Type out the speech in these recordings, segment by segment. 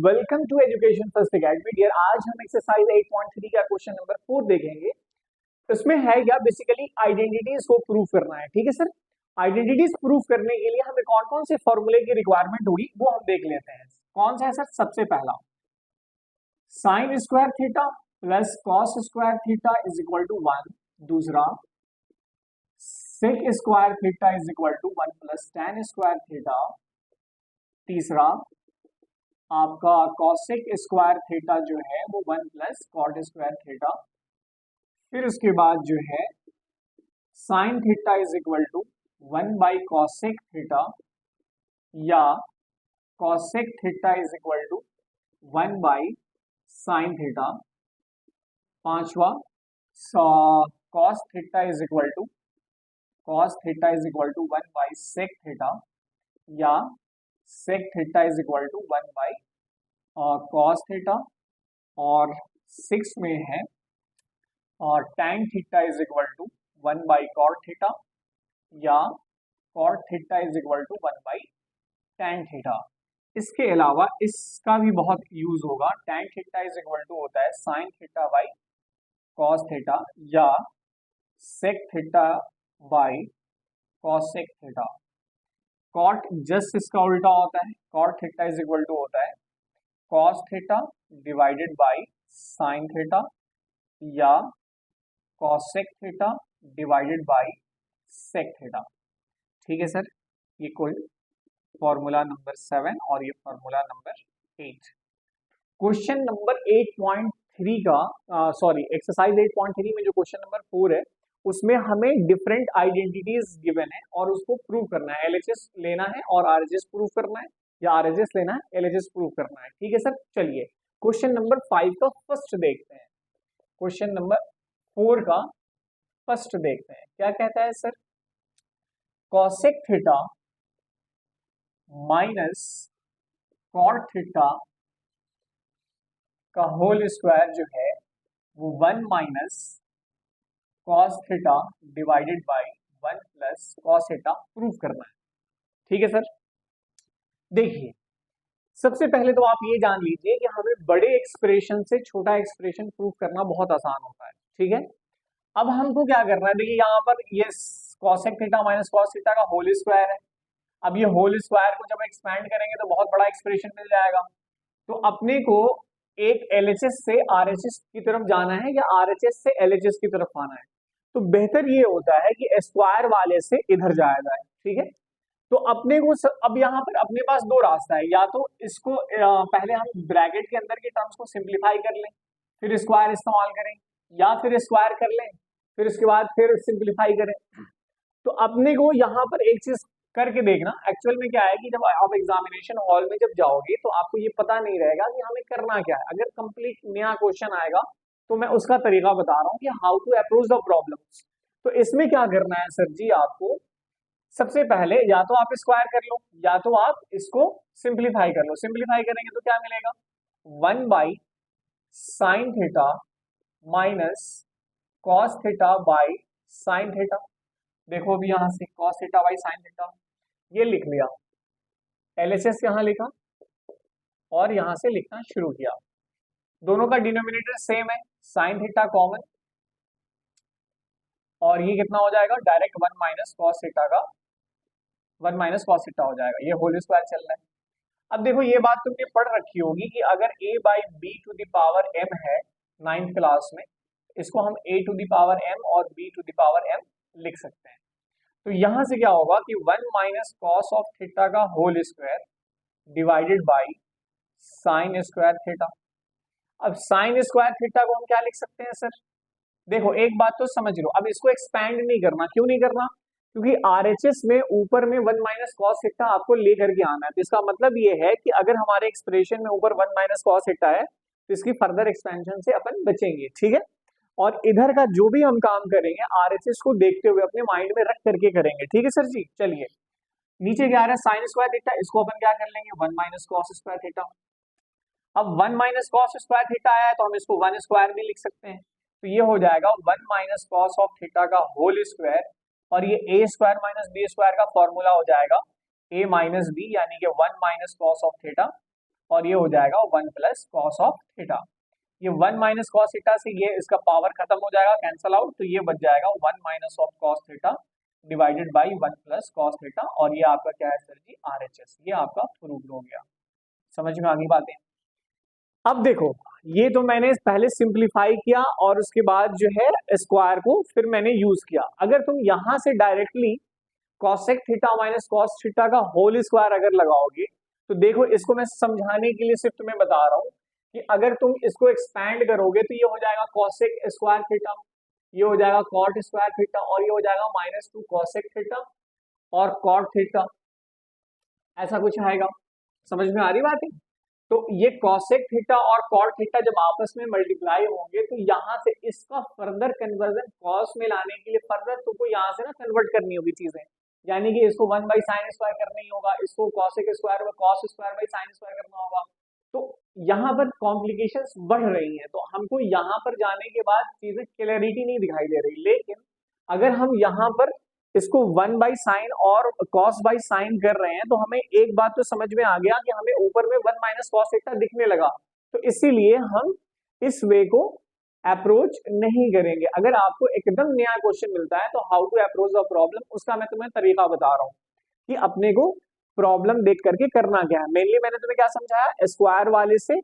Welcome to education first academy dear. आज हम exercise 8.3 का क्वेश्चन नंबर 4 देखेंगे। इसमें है क्या, बेसिकली आइडेंटिटीज को प्रूव करना है। ठीक है सर, आइडेंटिटीज प्रूव करने के लिए हमें कौन कौन से फॉर्मूले की रिक्वायरमेंट होगी वो हम देख लेते हैं। कौन सा है सर? सबसे पहला sine square theta plus cos square theta is equal to 1। दूसरा sec square theta is equal to 1 plus tan square theta. तीसरा आपका कॉसेक स्क्वायर थीटा जो है वो 1 प्लस कॉट स्क्वायर थीटा। फिर उसके बाद जो है sine theta is equal to 1 by cosec theta या cosec theta is equal to 1 by sine theta. पांचवा cos theta is equal to 1 by sec theta या sec theta is equal to 1 by cos theta. और 6 में है और tan theta is equal to 1 by cot theta या cot theta is equal to 1 by tan theta. इसके अलावा इसका भी बहुत यूज होगा। tan theta is equal to होता है sine theta by cos theta या sec theta by cosec theta. Cot just इसका उल्टा होता है। Cot theta is equal to होता है cos theta divided by sine theta या cosec theta divided by sec theta. ठीक है सर, ये कोई फॉर्मूला नंबर 7 और ये फॉर्मूला नंबर 8। क्वेश्चन नंबर 8.3 का एक्सरसाइज 8.3 में जो क्वेश्चन नंबर 4 है उसमें हमें डिफरेंट आइडेंटिटीज गिवन है और उसको प्रूव करना है। एलएचएस लेना है और आरएचएस प्रूव करना है या आरएचएस लेना है, एलएचएस प्रूव करना है। ठीक है सर, चलिए क्वेश्चन नंबर 5 का फर्स्ट देखते हैं। क्वेश्चन नंबर 4 का फर्स्ट देखते हैं, क्या कहता है sir? Cosec theta minus cot theta का होल स्क्वायर जो है वो 1 minus cos theta divided by 1 plus cos theta prove करना है। ठीक है सर, देखिए सबसे पहले तो आप ये जान लीजिए कि हमें बड़े एक्सप्रेशन से छोटा एक्सप्रेशन प्रूव करना बहुत आसान होता है। ठीक है, अब हमको क्या करना है? देखिए यहाँ पर ये cosec theta minus cos theta का होल स्क्वायर है। अब ये होल स्क्वायर को जब एक्सपैंड करेंगे तो बहुत बड़ा एक्सप्रेशन मिल जाएगा। तो अपने को एक एलएचएस से आरएचएस की तरफ जाना है या आरएचएस से एलएचएस की तरफ आना है, तो बेहतर ये होता है कि स्क्वायर वाले से इधर जाया जाए। ठीक है, तो अपने को अब यहाँ पर अपने पास दो रास्ता है। या तो इसको पहले हम ब्रैकेट के अंदर के टर्म्स को सिंप्लीफाई कर लें फिर स्क्वायर इस्तेमाल करें, या फिर स्क्वायर कर लें फिर उसके बाद फिर सिंप्लीफाई करें। तो अपने को यहाँ पर एक चीज करके देखना, एक्चुअल में क्या है कि जब आप एग्जामिनेशन हॉल में जब जाओगे तो आपको ये पता नहीं रहेगा कि हमें करना क्या है। अगर कंप्लीट नया क्वेश्चन आएगा तो मैं उसका तरीका बता रहा हूँ कि how to approach the problems. तो इसमें क्या करना है सर जी, आपको सबसे पहले या तो आप स्क्वायर कर लो या तो आप इसको सिंप्लीफाई कर लो। सिंप्लीफाई करेंगे तो क्या मिलेगा? 1 by sine theta minus cos theta by sine theta. देखो अभी यहां से cos theta by sine theta ये लिख लिया, एलएचएस यहां लिखा और यहां से लिखना शुरू किया। दोनों का डिनोमिनेटर सेम है, साइन थीटा कॉमन और ये कितना हो जाएगा? डायरेक्ट 1 माइनस कॉस थीटा का 1 माइनस कॉस थीटा हो जाएगा। ये होल स्क्वायर चल रहा है। अब देखो ये बात तुमने पढ़ रखी होगी कि अगर a by B to the power m है 9th क्लास में, इसको हम a to the power m और b to the power m लिख सकते हैं। तो यहां से क्या होगा कि 1 माइनस कॉस ऑफ थीटा का whole square divided by sine square theta. अब साइन स्क्वायर थीटा को हम क्या लिख सकते हैं सर? देखो एक बात तो समझ लो, अब इसको एक्सपैंड नहीं करना। क्यों नहीं करना? क्योंकि आरएचएस में ऊपर में 1 माइनस कॉस थीटा आपको लेकर के आना है। तो इसका मतलब ये है कि अगर हमारे एक्सप्रेशन में ऊपर 1 माइनस कॉस थीटा है तो इसकी फर्दर एक्सपेंशन से अपन बचेंगे। ठीक है, और इधर का जो भी हम काम करेंगे आरएचएस को देखते हुए अपने माइंड में रख करके करेंगे। ठीक है सर जी, चलिए नीचे क्या आ रहा है? साइन स्क्वायर थीटा, इसको अपन क्या कर लेंगे? 1 माइनस कॉस स्क्वायर थीटा। अब 1 माइनस कॉस स्क्वायर थीटा आया है तो हम इसको 1 स्क्वायर भी लिख सकते हैं। तो ये हो जाएगा 1 माइनस कॉस ऑफ थीटा का होल स्क्वायर और ये ए स्क्वायर माइनस बी स्क्वायर का फॉर्मूला हो जाएगा ए माइनस बी, यानी कि 1 माइनस कॉस ऑफ थीटा और ये हो जाएगा 1 प्लस कॉस ऑफ थीटा। ये 1 माइनस कॉस थीटा से ये इसका पावर खत्म हो जाएगा, कैंसल आउट, तो ये बच जाएगा 1 minus of cos theta divided by 1 plus cos theta, और ये आपका क्या है सर जी, RHS। ये आपका प्रूव्ड हो गया। समझ में आ गई बातें। अब देखो, ये तो मैंने पहले सिंप्लीफाई किया और उसके बाद जो है स्क्वायर को फिर मैंने यूज किया। अगर तुम यहां से directly cosec theta minus cos theta का होल स्क्वायर अगर लगाओगे, तो देखो इसको मैं समझाने के लिए सिर्फ तुम्हें बता रहा हूं कि अगर तुम इसको एक्सपैंड करोगे तो ये हो जाएगा कॉसेक स्क्वायर थीटा, ये हो जाएगा कॉट स्क्वायर थीटा, और ये हो जाएगा -2 कॉसेक थीटा और कॉट थीटा, ऐसा कुछ आएगा। समझ में आ रही बात है। तो ये कॉसेक थीटा और कॉट थीटा जब आपस में मल्टीप्लाई होंगे तो यहाँ से इसका फर्दर कन्वर्जन कॉस में लाने के लिए फर्दर तुमको यहाँ से ना कन्वर्ट करनी होगी चीजें, यानी कि इसको 1 बाई साइन स्क्वायर करना ही होगा, इसको कॉसेक स्क्वायर में cos square by sine square करना होगा। तो यहाँ पर कॉम्प्लिकेशंस बढ़ रही हैं, तो हमको यहाँ पर जाने के बाद चीजें क्लैरिटी नहीं दिखाई दे रही। लेकिन अगर हम यहाँ पर इसको 1 बाई साइन और कॉस बाई साइन कर रहे हैं तो हमें एक बात तो समझ में आ गया कि हमें ऊपर में 1 माइनस कॉस थीटा दिखने लगा, तो इसीलिए हम इस वे को अप्रोच नहीं करेंगे। अगर आपको एकदम नया क्वेश्चन मिलता है तो how to approach the problem, उसका मैं तुम्हें तरीका बता रहा हूँ कि अपने को प्रॉब्लम देख करके करना क्या है। मेनली मैंने तुम्हें क्या समझाया, स्क्वायर वाले से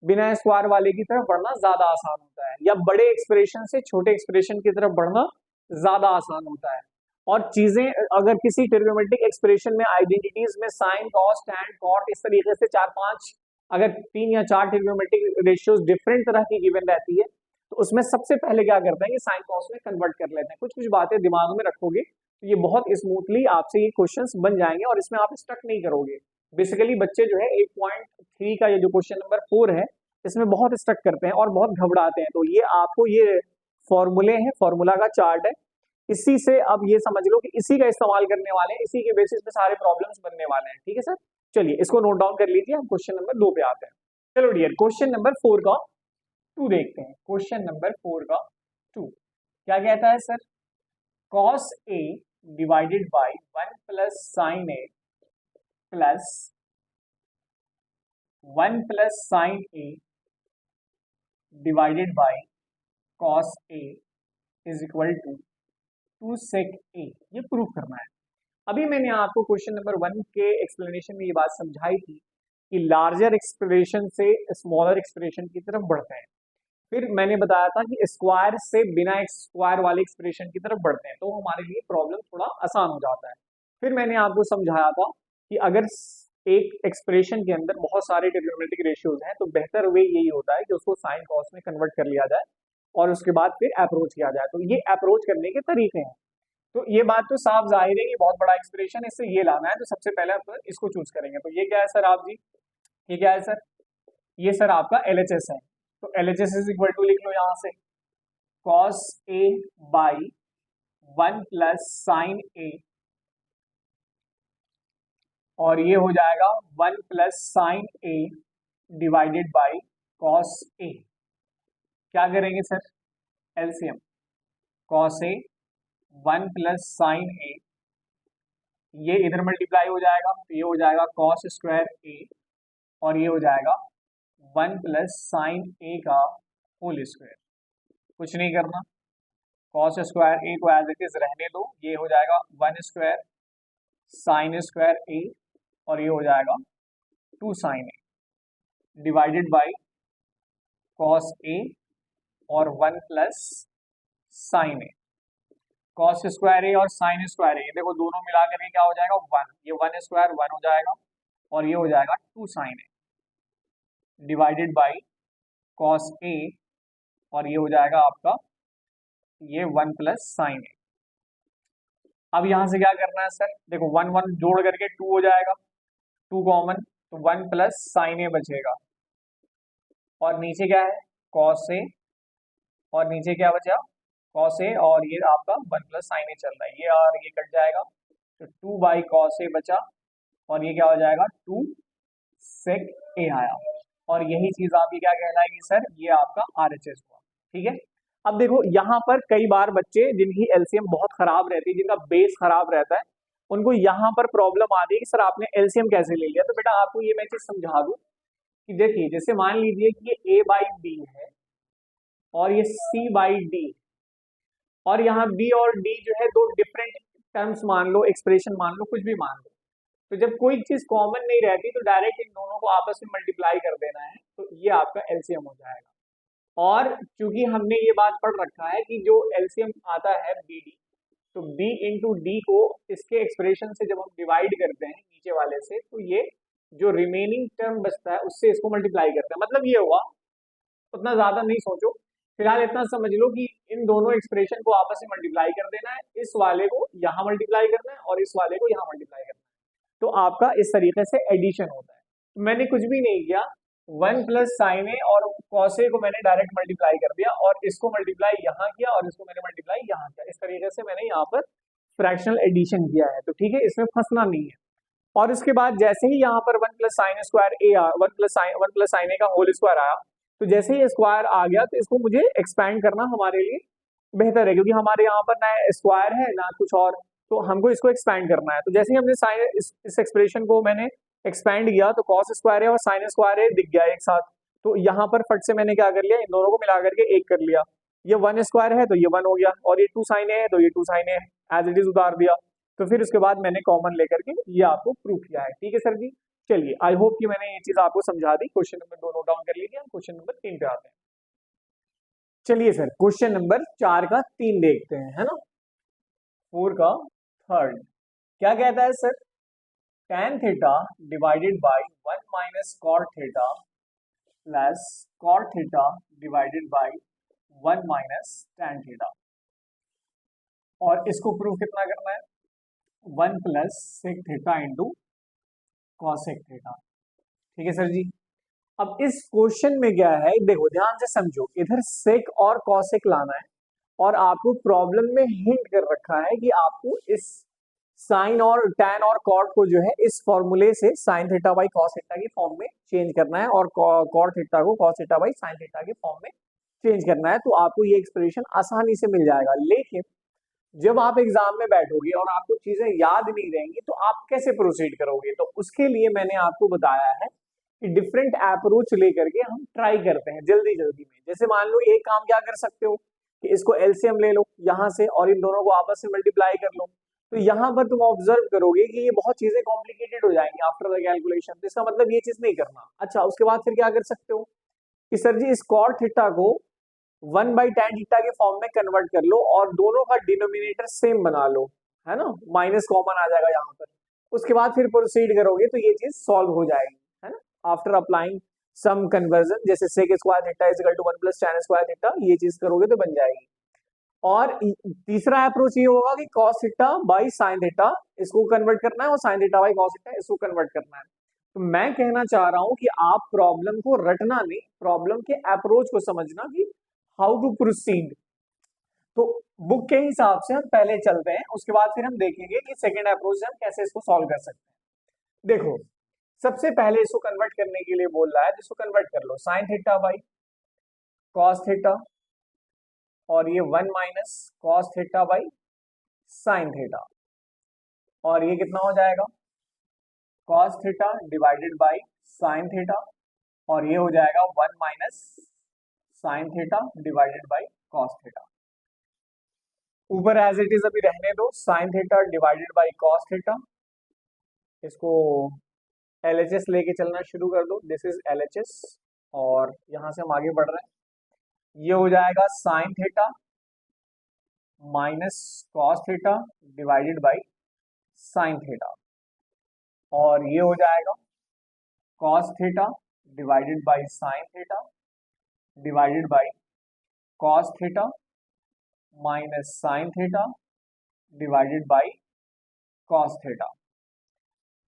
बिना स्क्वायर वाले की तरफ बढ़ना ज्यादा आसान होता है, या बड़े एक्सप्रेशन से छोटे एक्सप्रेशन की तरफ बढ़ना ज्यादा आसान होता है। और चीजें अगर किसी ट्रिग्नोमेट्रिक एक्सप्रेशन में आइडेंटिटीज में साइन कॉस टैन कॉट इस तरीके से 4-5 अगर 3 या 4 ट्रिग्नोमेट्रिक रेशियोज डिफरेंट तरह की गिवन रहती है, तो उसमें सबसे पहले क्या करते हैं कि साइन कॉस में कन्वर्ट कर लेते हैं। कुछ कुछ बातें दिमाग में रखोगे तो ये बहुत स्मूथली आपसे ये क्वेश्चंस बन जाएंगे और इसमें आप स्टक नहीं करोगे। बेसिकली बच्चे जो है 8.3 का ये जो क्वेश्चन नंबर 4 है इसमें बहुत स्टक करते हैं और बहुत घबराते हैं। तो ये आपको ये फॉर्मूले हैं, फॉर्मूला का चार्ट है, इसी से अब ये समझ लो कि इसी का इस्तेमाल करने वाले हैं, इसी के बेसिस पे सारे प्रॉब्लम्स बनने वाले हैं। ठीक है सर, चलिए इसको नोट डाउन कर लीजिए, हम क्वेश्चन नंबर 2 पे आते हैं। चलो डियर, क्वेश्चन नंबर 4 का 2 देखते हैं। क्वेश्चन नंबर 4 का 2 क्या कहता है sir, cos A divided by 1 plus sine A plus 1 plus sine A divided by cos A is equal to 2 sec A, ये प्रूव करना है। अभी मैंने आपको क्वेश्चन नंबर 1 के एक्सप्लेनेशन में ये बात समझाई थी कि लार्जर एक्सप्रेशन से स्मॉलर एक्सप्रेशन की तरफ बढ़ते हैं। फिर मैंने बताया था कि स्क्वायर से बिना स्क्वायर वाले एक्सप्रेशन की तरफ बढ़ते हैं, तो हमारे लिए प्रॉब्लम थोड़ा आसान हो जाता है। फिर मैंने आपको समझाया था कि अगर एक एक्सप्रेशन के अंदर बहुत सारे ट्रिग्नोमेट्रिक रेशियोज हैं तो बेहतर वे यही होता है कि उसको साइन कॉस में कन्वर्ट कर लिया जाए और उसके बाद फिर अप्रोच किया जाए। तो ये अप्रोच करने के तरीके हैं। तो ये बात तो साफ जाहिर है कि बहुत बड़ा एक्सप्रेशन है, इससे ये लाना है, तो सबसे पहले आप इसको चूज करेंगे। तो ये क्या है सर आप जी, ये क्या है सर, ये सर आपका LHS है। तो LHS इज इक्वल टू लिख लो यहाँ से cos A by 1 plus sine A, और ये हो जाएगा 1 plus sine A divided by cos A. क्या करेंगे sir, LCM, cos A 1 plus sine A, ये इधर मल्टीप्लाई हो जाएगा तो ये हो जाएगा कॉस स्क्वायर ए, और ये हो जाएगा 1 प्लस साइन ए का होल स्क्वायर। कुछ नहीं करना, कॉस स्क्वायर ए को एज इट इज रहने दो, ये हो जाएगा 1 स्क्वायर साइन स्क्वायर ए, और ये हो जाएगा 2 sine A divided by cos A और 1 plus sine A. Cos square A और साइन स्क्वायर ए, देखो दोनों मिला करके क्या हो जाएगा 1, ये 1 स्क्वायर 1 हो जाएगा, और ये हो जाएगा 2 sine A divided by cos A, और ये हो जाएगा आपका ये 1 प्लस साइन ए। अब यहां से क्या करना है सर, देखो 1 1 जोड़ करके 2 हो जाएगा, 2 कॉमन, तो 1 प्लस साइन ए बचेगा, और नीचे क्या है कॉस ए, और नीचे क्या बचा कॉस ए, और ये आपका 1 प्लस साइन ए चल रहा है, ये और ये कट जाएगा, तो 2 बाई कॉस ए बचा, और ये क्या हो जाएगा 2 सेक ए आया, और यही चीज आपकी क्या कहलाएगी सर, ये आपका RHS हुआ। ठीक है, अब देखो यहाँ पर कई बार बच्चे जिनकी एलसीएम बहुत खराब रहती है, जिनका बेस खराब रहता है, उनको यहाँ पर प्रॉब्लम आती है कि सर आपने एलसीएम कैसे ले लिया। तो बेटा आपको ये मैं चीज समझा दूं कि देखिए जैसे मान लीजिए कि ये a बाई डी है और ये c बाई डी, और यहाँ b और d जो है दो डिफरेंट टर्म्स मान लो, एक्सप्रेशन मान लो, कुछ भी मान लो। तो जब कोई चीज कॉमन नहीं रहती तो डायरेक्ट इन दोनों को आपस में मल्टीप्लाई कर देना है, तो ये आपका एलसीएम हो जाएगा। और चूंकि हमने ये बात पढ़ रखा है कि जो एलसीएम आता है बी डी, तो b इंटू डी को इसके एक्सप्रेशन से जब हम डिवाइड करते हैं नीचे वाले से, तो ये जो रिमेनिंग टर्म बचता है उससे इसको मल्टीप्लाई करते हैं। मतलब ये हुआ, उतना ज्यादा नहीं सोचो, फिलहाल इतना समझ लो कि इन दोनों एक्सप्रेशन को आपस में मल्टीप्लाई कर देना है, इस वाले को यहाँ मल्टीप्लाई करना है और इस वाले को यहाँ मल्टीप्लाई करना है, तो आपका इस तरीके से एडिशन होता है। मैंने कुछ भी नहीं किया, 1 प्लस साइन ए और कॉस ए को मैंने डायरेक्ट मल्टीप्लाई कर दिया और इसको मल्टीप्लाई यहाँ किया और इसको मैंने मल्टीप्लाई यहाँ किया। इस तरीके से मैंने यहाँ पर फ्रैक्शनल एडिशन किया है, तो ठीक है, इसमें फंसना नहीं है। और उसके बाद जैसे ही यहाँ पर 1 प्लस साइन स्क्वायर ए 1 प्लस साइन ए का होल स्क्वायर आया, तो जैसे ही स्क्वायर आ गया तो इसको मुझे एक्सपैंड करना हमारे लिए बेहतर है, क्योंकि हमारे यहाँ पर ना स्क्वायर है ना कुछ और, तो हमको इसको एक्सपैंड करना है। तो जैसे ही हमने साइन इस एक्सप्रेशन को मैंने एक्सपैंड किया तो कॉस स्क्वायर है और साइन स्क्वायर है दिख गया एक साथ, तो यहाँ पर फट से मैंने क्या कर लिया, इन दोनों को मिला करके एक कर लिया। ये 1 स्क्वायर है तो ये 1 हो गया, और ये 2 साइन है तो ये 2 साइन है, एज इट इज उतार दिया। तो फिर उसके बाद मैंने कॉमन लेकर के ये आपको प्रूफ किया है। ठीक है सर जी, चलिए आई होप कि मैंने ये चीज आपको समझा दी। क्वेश्चन नंबर 2 नोट डाउन कर लीजिए, हम क्वेश्चन नंबर 3 पे आते हैं। चलिए सर, क्वेश्चन नंबर 4 का 3 देखते हैं, है ना। 4 का थर्ड क्या कहता है sir, tan theta divided by 1 minus cot theta plus cot theta divided by 1 minus tan theta, और इसको प्रूफ कितना करना है, 1 plus sec theta into cosec theta. ठीक है सर जी। अब इस क्वेश्चन में क्या है, देखो ध्यान से समझो, इधर सेक और कॉसेक लाना है और आपको प्रॉब्लम में हिंट कर रखा है कि आपको इस साइन और टैन और कॉट को जो है इस फॉर्मूले से sign theta by cos theta की फॉर्म में चेंज करना है और कॉट थीटा को cos theta by sine theta के फॉर्म में चेंज करना है, तो आपको ये एक्सप्रेशन आसानी से मिल जाएगा। लेकिन जब आप एग्जाम में बैठोगे और आपको चीजें याद नहीं रहेंगी तो आप कैसे प्रोसीड करोगे, तो उसके लिए मैंने आपको बताया है कि डिफरेंट अप्रोच लेकर के हम ट्राई करते हैं जल्दी जल्दी में। जैसे मान लो एक काम क्या कर सकते हो कि इसको एलसीएम ले लो यहाँ से और इन दोनों को आपस में मल्टीप्लाई कर लो, तो यहाँ पर तुम ऑब्जर्व करोगे कि ये बहुत चीजें कॉम्प्लिकेटेड हो जाएंगी आफ्टर द कैलकुलेशन, तो इसका मतलब ये चीज नहीं करना। अच्छा, उसके बाद फिर क्या कर सकते हो कि सर जी इस कॉट थीटा को 1 बाई tan थीटा के फॉर्म में कन्वर्ट कर लो और दोनों का डिनोमिनेटर सेम बना लो, है ना, माइनस कॉमन आ जाएगा यहाँ पर। उसके बाद फिर प्रोसीड करोगे तो ये चीज सॉल्व हो जाएगी, है ना, आफ्टर अप्लाइंग सम कन्वर्जन, जैसे sec square theta is equal to 1 plus tan square theta, ये चीज करोगे तो बन जाएगी। और तीसरा अप्रोच ये होगा कि cos theta by sin theta इसको कन्वर्ट करना है और sin theta by cos theta इसको कन्वर्ट करना है। तो मैं कहना चाह रहा हूं कि आप प्रॉब्लम को रटना नहीं, प्रॉब्लम के अप्रोच को समझना कि हाउ टू प्रोसीड। तो बुक के हिसाब से हम पहले चलते हैं, उसके बाद फिर हम देखेंगे कि सेकेंड अप्रोच से हम कैसे इसको सॉल्व कर सकते हैं। देखो सबसे पहले इसको कन्वर्ट करने के लिए बोल रहा है, जिसको कन्वर्ट कर लो sine theta by cos theta, और ये 1 minus cos theta by sine theta, और ये कितना हो जाएगा cos theta divided by sine theta, और ये हो जाएगा 1 minus sine theta divided by cos theta. ऊपर एज इट इज अभी रहने दो, sine theta divided by cos theta, इसको एलएचएस लेके चलना शुरू कर दो, दिस इज एलएचएस, और यहां से हम आगे बढ़ रहे हैं। ये हो जाएगा sine theta minus cos theta divided by sine theta, और ये हो जाएगा cos theta divided by sine theta divided by cos theta minus sine theta divided by cos theta.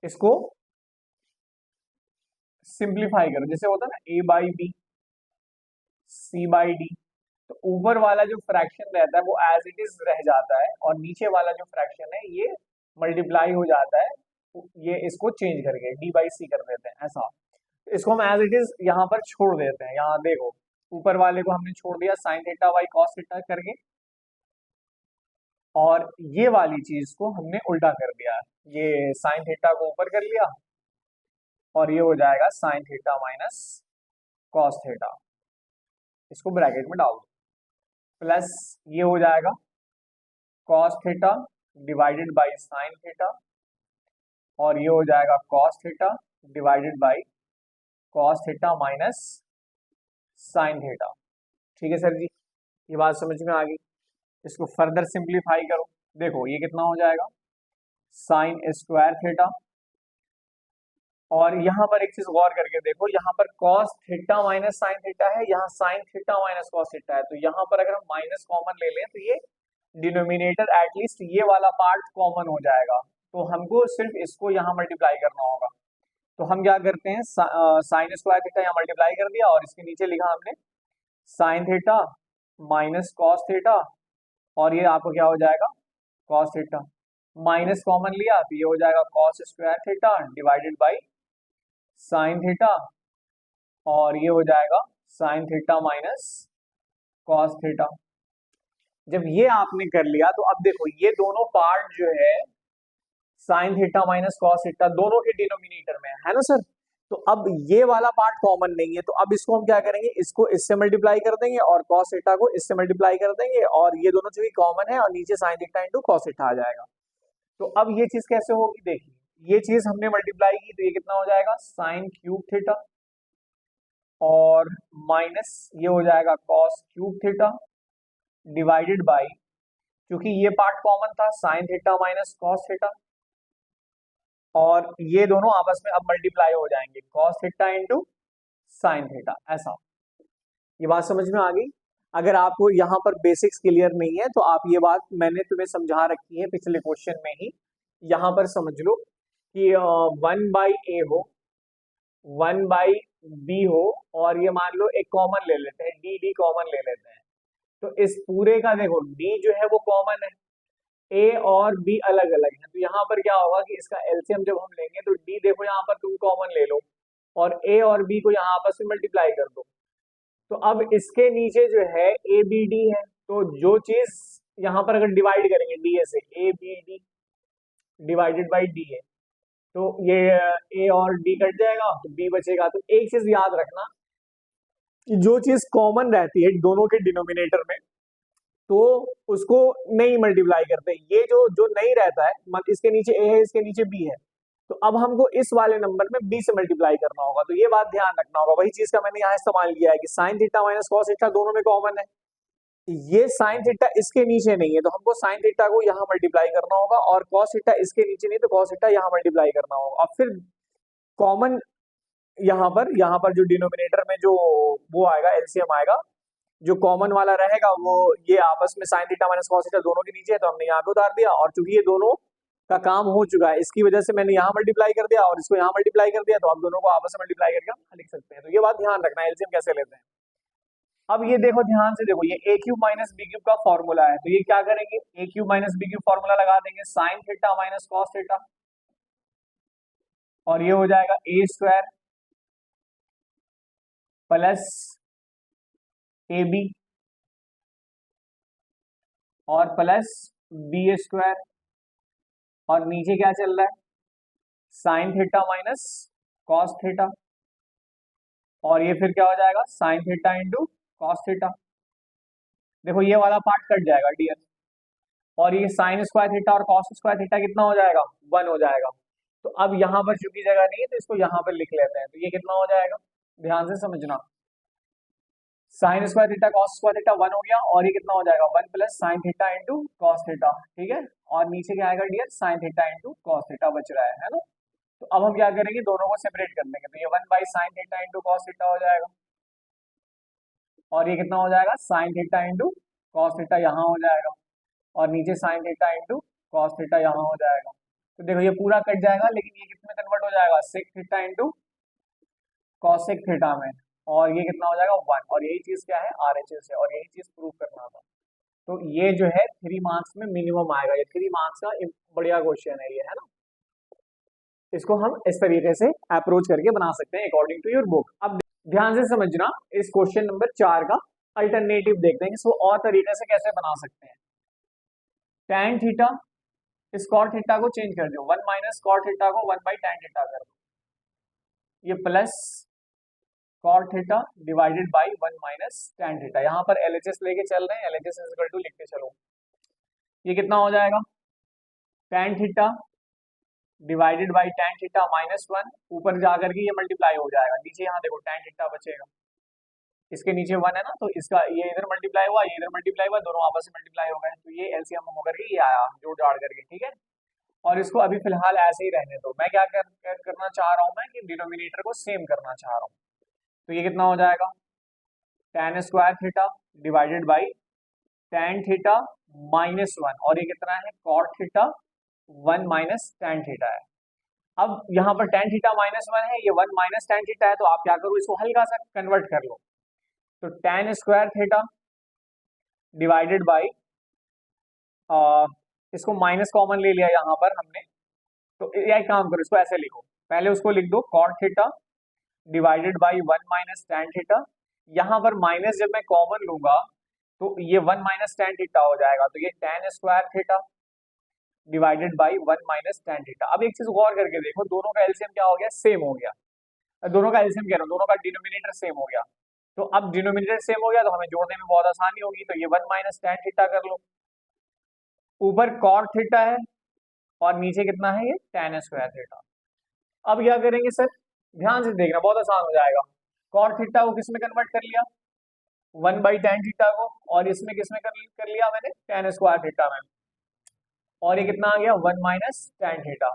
इसको सिंप्लीफाई करो, जैसे होता है ना a by B C by D, तो ऊपर वाला जो फ्रैक्शन रहता है वो एज इट इज रह जाता है और नीचे वाला जो फ्रैक्शन है ये मल्टीप्लाई हो जाता है, ये इसको चेंज करके डी बाई सी कर देते हैं ऐसा। इसको हम एज इट इज यहाँ पर छोड़ देते हैं, यहाँ देखो ऊपर वाले को हमने छोड़ दिया sign theta by cos theta करके, और ये वाली चीज को हमने उल्टा कर दिया, ये साइन थीटा को ऊपर कर लिया और ये हो जाएगा sine theta minus cos theta, इसको ब्रैकेट में डाल दो, प्लस ये हो जाएगा cos theta divided by sine theta, और ये हो जाएगा cos theta divided by cos theta minus sine theta. ठीक है सर जी, ये बात समझ में आ गई। इसको फर्दर सिंप्लीफाई करो, देखो ये कितना हो जाएगा साइन स्क्वायर थीटा, और यहाँ पर एक चीज गौर करके देखो, यहाँ पर cos theta minus sine theta है, यहाँ sign theta minus cos theta है, तो यहाँ पर अगर हम माइनस कॉमन ले लें तो ये डिनोमिनेटर एटलीस्ट ये वाला पार्ट कॉमन हो जाएगा, तो हमको सिर्फ इसको यहाँ मल्टीप्लाई करना होगा। तो हम क्या करते हैं, साइन स्क्वायर थीटा यहाँ मल्टीप्लाई कर दिया और इसके नीचे लिखा हमने sign theta minus cos theta, और ये आपको क्या हो जाएगा कॉस थीटा, माइनस कॉमन लिया तो ये हो जाएगा cos square theta divided by sine theta, और ये हो जाएगा sine theta minus cos theta. जब ये आपने कर लिया तो अब देखो ये दोनों पार्ट जो है sine theta minus cos theta दोनों के डिनोमिनेटर में है ना सर, तो अब ये वाला पार्ट कॉमन नहीं है, तो अब इसको हम क्या करेंगे, इसको इससे मल्टीप्लाई कर देंगे और कॉस थीटा को इससे मल्टीप्लाई कर देंगे, और ये दोनों जो भी कॉमन है और नीचे sine theta into cos theta आ जाएगा। तो अब ये चीज कैसे होगी, देखिए ये चीज हमने मल्टीप्लाई की तो ये कितना हो जाएगा साइन क्यूब थीटा, और माइनस ये हो जाएगा cos cube theta divided by, क्योंकि ये पार्ट कॉमन था sign theta minus cos theta, और ये दोनों आपस में अब मल्टीप्लाई हो जाएंगे cos theta into sine theta, ऐसा। ये बात समझ में आ गई। अगर आपको यहाँ पर बेसिक्स क्लियर नहीं है तो आप ये बात मैंने तुम्हें समझा रखी है पिछले क्वेश्चन में ही, यहाँ पर समझ लो कि 1/a हो 1/b हो, और ये मान लो एक कॉमन ले लेते हैं डी, डी कॉमन ले लेते हैं, तो इस पूरे का देखो डी जो है वो कॉमन है, ए और बी अलग अलग है, तो यहाँ पर क्या होगा कि इसका एलसीएम जब हम लेंगे तो डी देखो यहाँ पर तुम कॉमन ले लो और ए और बी को यहाँ आपस में मल्टीप्लाई कर दो, तो अब इसके नीचे जो है ए बी डी है, तो जो चीज यहाँ पर अगर डिवाइड करेंगे डी ए से, A B D divided by D है, तो ये ए और डी कट जाएगा तो बी बचेगा। तो एक चीज याद रखना कि जो चीज कॉमन रहती है दोनों के डिनोमिनेटर में तो उसको नहीं मल्टीप्लाई करते, ये जो जो नहीं रहता है मतलब इसके नीचे ए है इसके नीचे बी है, तो अब हमको इस वाले नंबर में बी से मल्टीप्लाई करना होगा, तो ये बात ध्यान रखना होगा। वही चीज का मैंने यहाँ इस्तेमाल किया है कि sign theta minus cos theta दोनों में कॉमन है, ये साइन थीटा इसके नीचे नहीं है तो हमको साइन थीटा को यहाँ मल्टीप्लाई करना होगा, और कॉस थीटा इसके नीचे नहीं तो कॉस थीटा यहाँ मल्टीप्लाई करना होगा, और फिर कॉमन यहाँ पर जो डिनोमिनेटर में जो वो आएगा एलसीएम आएगा, जो कॉमन वाला रहेगा वो ये आपस में sign theta minus cos theta दोनों के नीचे है तो हमने यहाँ पे उतार दिया, और चूंकि ये दोनों का काम हो चुका है इसकी वजह से मैंने यहाँ मल्टीप्लाई कर दिया और इसको यहाँ मल्टीप्लाई कर दिया, तो आप दोनों को आपस में मल्टीप्लाई करके हम लिख सकते हैं। तो ये बात ध्यान रखना है एलसीएम कैसे लेते हैं। अब ये देखो ध्यान से देखो, ये A cube minus B cube का फॉर्मूला है, तो ये क्या करेंगे A cube minus B cube formula लगा देंगे sine theta minus cos theta, और ये हो जाएगा A square plus A B और प्लस बी स्क्वायर, और नीचे क्या चल रहा है sine theta minus cos theta, और ये फिर क्या हो जाएगा sine theta into cos theta. देखो ये वाला पार्ट कट जाएगा डियर, और ये साइन स्क्वायर थीटा और कॉस स्क्वायर थीटा कितना हो जाएगा 1 हो जाएगा, तो अब यहाँ पर चूंकि जगह नहीं है तो इसको यहाँ पर लिख लेते हैं, तो ये कितना हो जाएगा ध्यान से समझना, sine square theta cos square theta 1 हो गया, और ये कितना हो जाएगा 1 plus sine theta into cos theta, ठीक है, और नीचे क्या आएगा dear sine theta into cos theta बच रहा है ना। तो अब हम क्या करेंगे दोनों को सेपरेट कर देंगे, तो ये 1/साइन थीटा इंटू कॉस थीटा हो जाएगा, और ये कितना हो जाएगा sine theta into cos theta यहाँ हो जाएगा, और नीचे sine theta into cos theta यहाँ हो जाएगा। तो देखो ये पूरा कट जाएगा लेकिन ये कितने कन्वर्ट हो जाएगा sec theta into cosec theta में, और ये कितना हो जाएगा 1, और यही चीज क्या है आरएचएस है, और यही चीज प्रूव करना था। तो ये जो है 3 मार्क्स में मिनिमम आएगा, ये 3 मार्क्स का बढ़िया क्वेश्चन है ये, है ना। इसको हम इस तरीके से अप्रोच करके बना सकते हैं अकॉर्डिंग टू योर बुक। अब ध्यान से समझना, इस क्वेश्चन नंबर 4 का अल्टरनेटिव देखते हैं इसको और तरीके से कैसे बना सकते हैं। tan थीटा इस cot थीटा को चेंज कर दो, 1 माइनस cot थीटा को 1/tan थीटा कर दो, ये plus cot theta divided by 1 minus tan theta. यहाँ पर एलएचएस लेके चल रहे हैं, एलएचएस इज इक्वल टू लिखते चलो। ये कितना हो जाएगा, tan theta divided by tan theta minus 1, ऊपर जाकर के ये मल्टीप्लाई हो जाएगा, नीचे यहाँ देखो टैन थीटा बचेगा, इसके नीचे 1 है ना, तो इसका ये इधर मल्टीप्लाई हुआ, ये इधर मल्टीप्लाई हुआ, दोनों आपस में मल्टीप्लाई हो गए, तो ये एलसीएम होकर के ये आया जोड़ जाड़ करके, ठीक है। और इसको अभी फिलहाल ऐसे ही रहने दो। मैं क्या करना चाह रहा हूँ, मैं कि डिनोमिनेटर को सेम करना चाह रहा हूँ। तो ये कितना हो जाएगा, tan square theta divided by tan theta minus 1, और ये कितना है cot theta 1 minus tan theta है। अब यहाँ पर tan थीटा माइनस 1 है, ये 1 माइनस tan थीटा है, तो आप क्या करो, इसको हल्का सा कन्वर्ट कर लो। तो tan square theta divided by, इसको माइनस कॉमन ले लिया यहाँ पर हमने, तो एक काम करो, इसको ऐसे लिखो, पहले उसको लिख दो cot theta divided by 1 minus tan theta. यहाँ पर माइनस जब मैं कॉमन लूंगा तो ये 1 माइनस tan थीटा हो जाएगा, तो ये tan square theta divided by 1 minus tan theta. अब एक चीज गौर करके देखो, दोनों का एलसीएम क्या हो गया, सेम हो गया, दोनों का एलसीएम कह रहा हूँ, दोनों का डिनोमिनेटर सेम हो गया। तो अब डिनोमिनेटर सेम हो गया तो हमें जोड़ने में बहुत आसानी होगी, तो ये 1 माइनस tan थीटा कर लो, ऊपर cot थीटा है और नीचे कितना है, ये tan स्क्वायर थीटा। अब क्या करेंगे सर, ध्यान से देखना, बहुत आसान हो जाएगा। cot थीटा को किस में कन्वर्ट कर लिया, 1 बाई tan थीटा को, और इसमें किस में कर लिया मैंने, tan स्क्वायर थीटा में, और ये कितना आ गया 1 माइनस tan थीटा।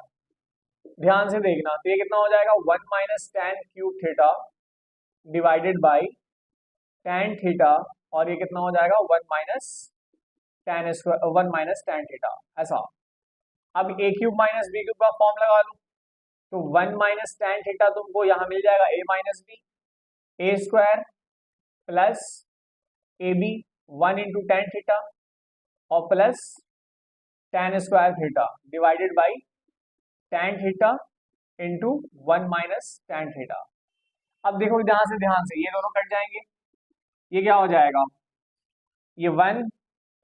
ध्यान से देखना, तो ये कितना हो जाएगा 1 minus tan cube theta divided by tan theta, और ये कितना हो जाएगा 1 minus tan square 1 minus tan theta, ऐसा। अब a cube minus b cube का फॉर्म लगा लो, तो 1 माइनस tan थीटा तुमको यहाँ मिल जाएगा a minus B, A square plus A B 1 into tan theta और plus tan square theta divided by tan theta into 1 minus tan theta. अब देखो ध्यान से ये दोनों कट जाएंगे, ये क्या हो जाएगा, ये 1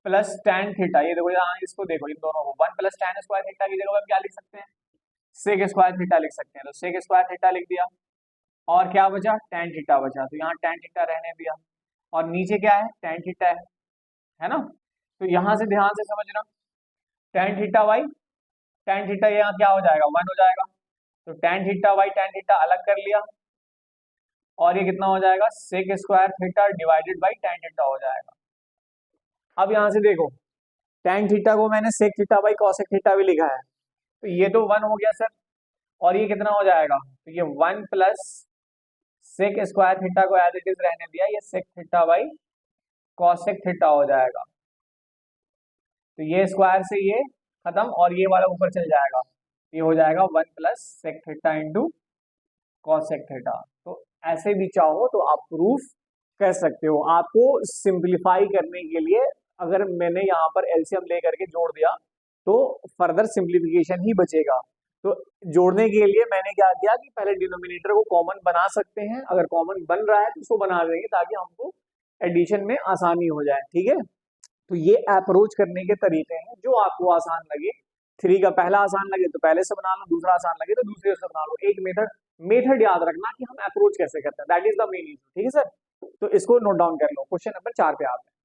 प्लस tan थीटा, ये देखो यहाँ इसको देखो, इन दोनों को 1 प्लस tan स्क्वायर थीटा की जगह हम क्या लिख सकते हैं, सेक स्क्वायर थीटा लिख सकते हैं, तो सेक स्क्वायर थीटा लिख दिया, और क्या बचा, tan थीटा बचा, तो यहाँ tan थीटा रहने दिया, और नीचे क्या है tan थीटा है ना। तो यहाँ से ध्यान से समझना, tan theta by tan theta यहाँ क्या हो जाएगा 1 हो जाएगा, तो tan theta by tan theta अलग कर लिया, और ये कितना हो जाएगा sec square theta divided by tan theta हो जाएगा। अब यहाँ से देखो, tan थीटा को मैंने sec theta by cosec theta भी लिखा है, तो ये तो 1 हो गया सर, और ये कितना हो जाएगा, तो ये 1 प्लस सेक स्क्वायर थीटा को एज इट इज रहने दिया, ये sec theta by cosec theta हो जाएगा, तो ये स्क्वायर से ये खत्म, और ये वाला ऊपर चल जाएगा, ये हो जाएगा 1 plus sec theta into cosec theta. तो ऐसे भी चाहो तो आप प्रूफ कर सकते हो। आपको सिंप्लीफाई करने के लिए अगर मैंने यहाँ पर एलसीएम ले करके जोड़ दिया तो फर्दर सिंप्लीफिकेशन ही बचेगा। तो जोड़ने के लिए मैंने क्या किया कि पहले डिनोमिनेटर को कॉमन बना सकते हैं, अगर कॉमन बन रहा है तो उसको बना देंगे ताकि हमको एडिशन में आसानी हो जाए, ठीक है। तो ये अप्रोच करने के तरीके हैं, जो आपको आसान लगे, 3 का पहला आसान लगे तो पहले से बना लो, दूसरा आसान लगे तो दूसरे से बना लो, एक मेथड याद रखना कि हम अप्रोच कैसे करते हैं, that is the main issue, ठीक है सर। तो इसको नोट डाउन कर लो। क्वेश्चन नंबर 4 पे आते हैं।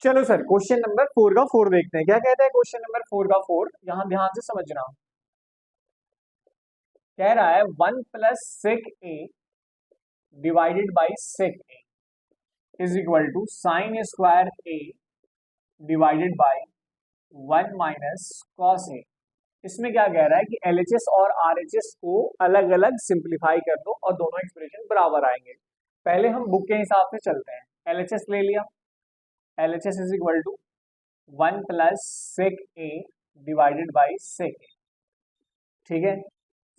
चलो सर क्वेश्चन नंबर 4 का 4 देखते हैं, क्या कहता है क्वेश्चन नंबर 4 का 4, यहां ध्यान से समझना। कह रहा है 1 plus sec A divided by sec A is equal to sine square A divided by 1 minus cos A. इसमें क्या कह रहा है कि एलएचएस और आरएचएस को अलग अलग सिंप्लीफाई कर दो और दोनों एक्सप्रेशन बराबर आएंगे। पहले हम बुक के हिसाब से चलते हैं, एलएचएस ले लिया, LHS is equal to 1 plus sec A divided by sec A, ठीक है।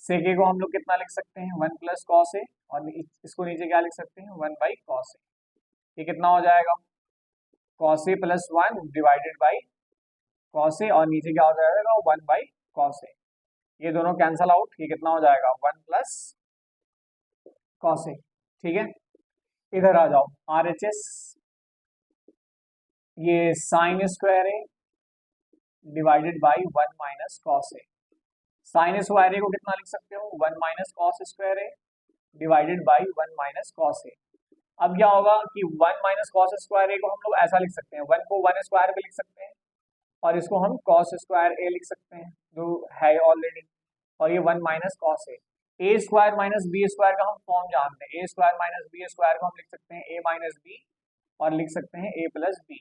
सेक ए को हम लोग कितना लिख सकते हैं 1 प्लस कॉस ए, और इसको नीचे क्या लिख सकते हैं 1 बाई कॉस ए। ये कितना हो जाएगा cos A plus 1 divided by cos A, और नीचे क्या हो जाएगा 1 बाई कॉस ए। ये दोनों कैंसल आउट, ये कितना हो जाएगा 1 प्लस कॉस ए, ठीक है। इधर आ जाओ आरएचएस, ये sine square A divided by 1 minus cos A, sine square A को कितना लिख सकते हो, 1 minus cos square A divided by 1 minus cos A. अब क्या होगा कि 1 माइनस कॉस स्क्वायर ए को हम लोग ऐसा लिख सकते हैं, 1 को 1 स्क्वायर पे लिख सकते हैं और इसको हम कॉस स्क्वायर ए लिख सकते हैं जो है ऑलरेडी, और ये 1 माइनस कॉस ए स्क्वायर माइनस बी स्क्वायर का हम फॉर्म जानते हैं, ए स्क्वायर माइनस बी स्क्वायर को हम लिख सकते हैं ए माइनस बी और लिख सकते हैं ए प्लस बी।